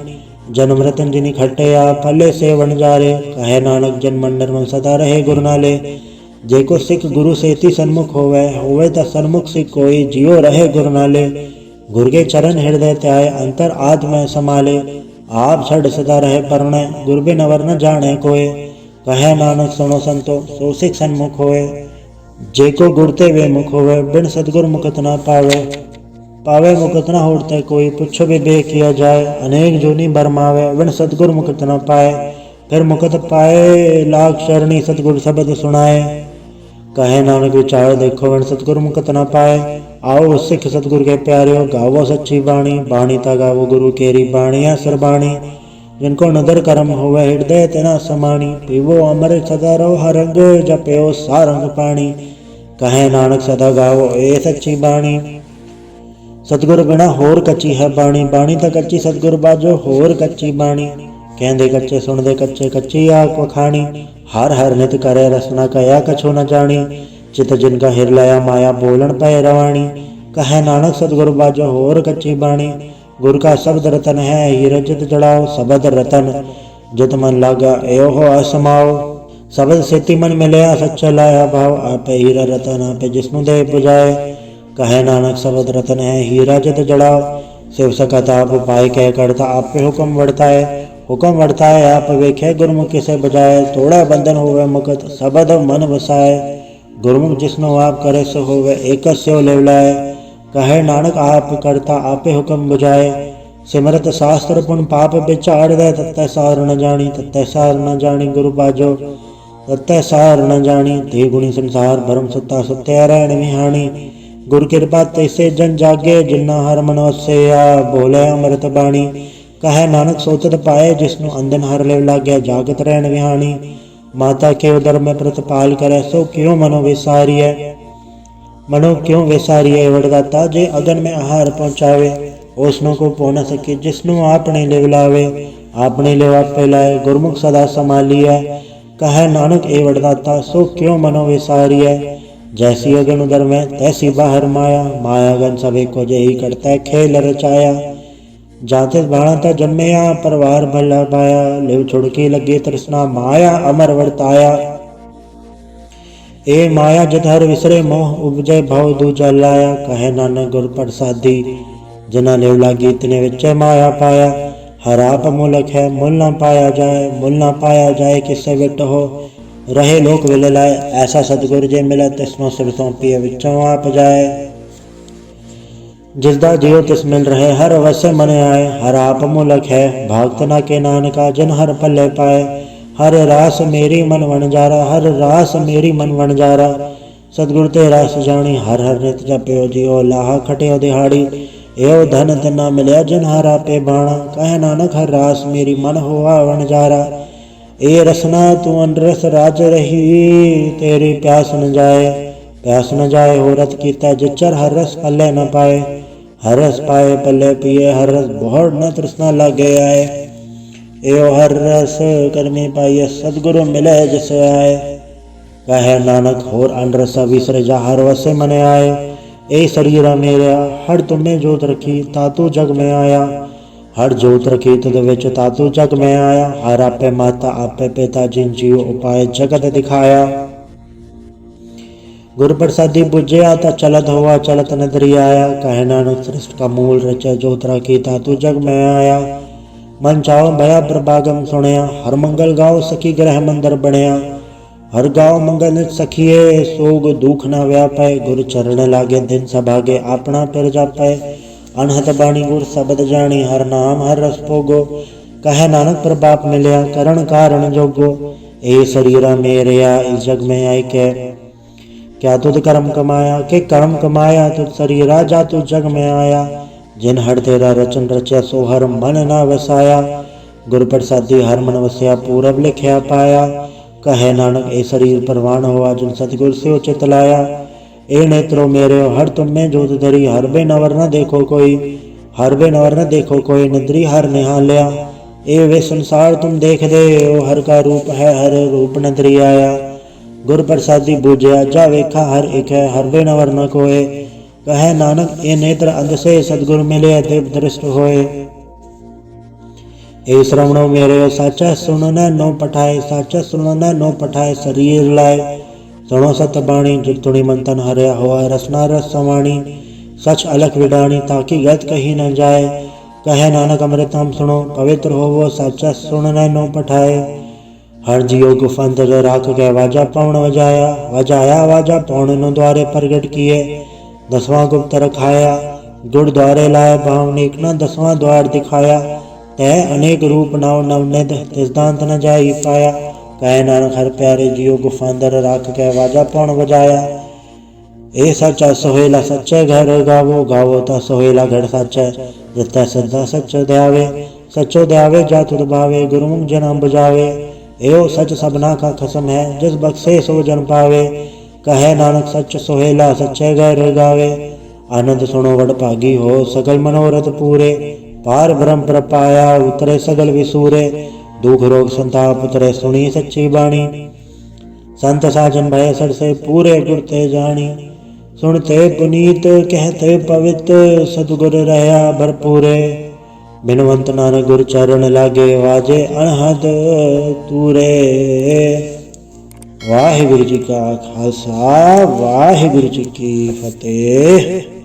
जन्म रतन जिनी खटिया फले से वन जारे। कहे नानक जन मन निर्मल सदा रहे गुरु नाले, जेको सिख गुरु सेती सन्मुख होवे त सन्मुख सिख कोई। जियो रहे गुरु नाले, गुर के चरण हृदय त्याय अंतर आत्मा संभाले। आप छड़ सदा रहे परणे गुर बिन अवर न जाने कोय। कहे नानक सुनो संतो सो सिख सन्मुख होए, जेको गुरते वे मुख होवे बिन सतगुर मुकत न पावे मुकत न होते कोई। पुछो विवेक किया जाए अनेक जोनी बरमावे, बिन सतगुर मुकत न पाए फिर मुकत पाए। लाख शरणी सतगुर शब्द सुनाए, कहे नानक विचार देखो बिन सतगुर मुकत न पाए। आओ सिख सतगुर के प्यारियो गावो सच्ची बाणी, बाणी ता गावो गुरु केरी बाणिया सरबाणी। जिनको नदर कर्म होवे हृदय तेना समाणी, पीवो अमृत सदा रहो हर रंग जपयो सारंग पाणी। कहे नानक सदा गावो ए सच्ची बाणी, सतगुर बिना होर कच्ची है बाणी। बाणी तो कच्ची सतगुर बाजो होर कच्ची बाणी। कहंदे कच्चे सुनदे कच्चे कच्ची आख वखाणी, हर हर नित करे रसना कया कछो न जानी। चित जिनका हिरलाया माया बोलन पय रवाणी, कहे नानक सतगुर बाजो होर कच्ची बाणी। गुर का शब्द रतन है हीरा जित जड़ाओ, शब्द रतन जित मन लागा एहो हो असमाओ। शब्द सेति मन मिलया सच्चा लाया भाव, आपे हीरा रतन आपे जिसनु दे पुजाए। कहे नानक शब्द रतन है हीरा जित जड़ाओ, शिव सकत आप उपाय कह करता आप पे हुक्म बढ़ता है आप वेखे गुरमुख किसे बजाए। तोड़ा बंधन होवे मुकत शब्द मन वसाए, गुरमुख जिसनो आप करे सो होवे एक स्यो लेवलाए। कहे नानक आप करता आपे हुक्म बुझाए, सिमरत शास्त्र पुन पाप विचार दे। तत्ते सार न जानी गुरु बाजो, तत्ते सार न जानी। ते गुणी संसार भरम सत्ता सत्य रहन विहानी, गुर कृपा तैसे जन जागे जिन्ना हर मन वसया। बोले अमृत बाणी, कहे नानक सोचत पाए जिसनु अंधन हर लेव लाग्या जागत रहन विहानी। माता के उदर में प्रतिपाल करे सो क्यों मनो विसारिय वरदाता। जे अगन में आहार पहुँचावे ओसनो को पो न सके, जिसनु आपने लेवलावे आपने लेव आपे लाए। गुरमुख सदा संभालिय, कहे नानक ए वरदाता सो क्यों मनो विसारिय। जैसी अगन उदर में तैसी बाहर माया, माया गन सभी को जही करता खेल रचाया। जाते बाणा ता जन्मया परिवार भला पाया, लिव छुड़की लगी तृष्णा माया अमर वर्ताया। ए माया जत हर विसरे मोह उपजय भव दूजा लाया, कहे नानक गुर प्रसादी जिना लिव लागी तिने विचय माया पाया। हर आप मूलक है मुल ना पाया जाए, मुल ना पाया जाए किससे विट हो, रहे लोक विल लाए ऐसा सतगुर जे मिले तिसनो सिर सौंपी विचों आप जाए। जिसदा जियो तिस मिल रहे हर अवश्य मन आए, हर आप मूलक है भागत ना के नानका जिन हर पल्ले पाए। हर रास मेरी मन वणजारा, हर रास मेरी मन वणजारा, सतगुर ते रास जानी हर हर नित जप्यो जियो लाहा खटियो दिहाड़ी। एव धन तिना मिलिया जिन हर आपे बाणा, कहे नानक हर रास मेरी मन होआ वणजारा। ए रसना तू अनरस राज रही, तेरी प्यास न जाए, प्यास न जाए हो रत कीता जिचर हर रस पल्ले न पाए। हर रस पाए पल्ले पिए, हर रस बहुत न तृष्णा लागे आए। एव हर रस करमी पाइए सतगुरु मिले जिस आए। कहे नानक होर अनरस विसर जा हर वसे मन आए। ए शरीरा मेरा हर तुम्हें जोत रखी तातू जग में आया, हर जोत रखी तुद विच तातू जग में आया। हर आपे माता आपे पिता जिन जीव उपाय जगत दिखाया। गुर प्रसादी बुझया ता चलत हुआ चलत नदरी आया, कहे नानक सृष्ट का मूल रचे जोत रखी तातू जग में आया। मन चाओ भया प्रभागम सुनया, हर मंगल गाओ सखी ग्रह मंदिर बनया। हर गाओ मंगल नित सखिए सोग दुख न व्यापै, गुर चरण लागे दिन सभागे अपना पिर जापै। अनहत बाणी गुर शब्द जानी हर नाम हर रस भोगो, कहे नानक प्रभाप मिलया करण कारण जोगो। ए शरीरा मेरया इस जग में आई के, क्या तुद कर्म कमाया के कर्म कमाया तुद शरीरा जा तू जग में आया। जिन हर तेरा रचन रचा सो हर मन ना वसाया, गुर प्रसादी हर मन वसया पूरब लिखया पाया। कहे नानक ए शरीर परवान हुआ जिन सतगुर से उचित लाया। ए नेत्रो मेरे हर तुम में जोत धरी, हर बे नवर न देखो कोई, हर बे नवर न देखो कोई निद्री हर निहाल्या। ए वे संसार तुम देख दे ओ हर का रूप है हर रूप नदरी आया। गुर प्रसादी बूझया जा वेखा हर एक है हर बे नवर न कोय। कहे नानक ए नेत्र अंध से सतगुर मिले देव दृष्ट होए। ए श्रवणो मेरे साचा सुनना नो पठाए, साचा सुनना नो पठाए शरीर लाए। सुनो सत बाणी जुगतुणी मंथन हरया हुआ रसना रस समाणी। सच अलख विडाणी ताकि गत कही न जाए। कहे नानक अमृतम सुनो पवित्र होवो साचा सुनना नो पठाए। हर जियो गुफंत राख के वाजा पौन वजाया, वजाया वाजा पौन नो द्वारे प्रगट किए। 10वां गुप्त रखाया गुड़ द्वारे लाए भावनिक न 10वां द्वार दिखाया। तय अनेक रूप नाव नवनिध तिस दांत न जाई पाया। कहे नानक हर प्यारे जियो गुफांदर राख के वाजा पौन बजाया। ए सच्चा सोहेला सच्चे घर गावो, गावो ता सोहेला घर सच्चा। जिता सदा सच्चो दयावे, सच्चो दयावे जा तुद भावे। गुरुमुख जना बुझावे, एओ सच सबना का खसम है जिस बख्शे सो जन पावे। कहे नानक सच सोहेला सच्चे घर गावे। आनंद सुनो वड भागी हो सकल मनोरथ पूरे। पार ब्रह्म प्रपाया उतरे सगल विसूरे। दुख रोग संताप उतरे सुनी सच्ची बाणी। संत साजन भय सर से पूरे गुरते जानी। सुनते पुनीत कहते पवित्र सतगुर रहा भरपूरे। बिनवंत नानक गुर चरण लागे वाजे अनहद तूरे। वाहिगुरु जी का खालसा वाहिगुरु जी की फतेह।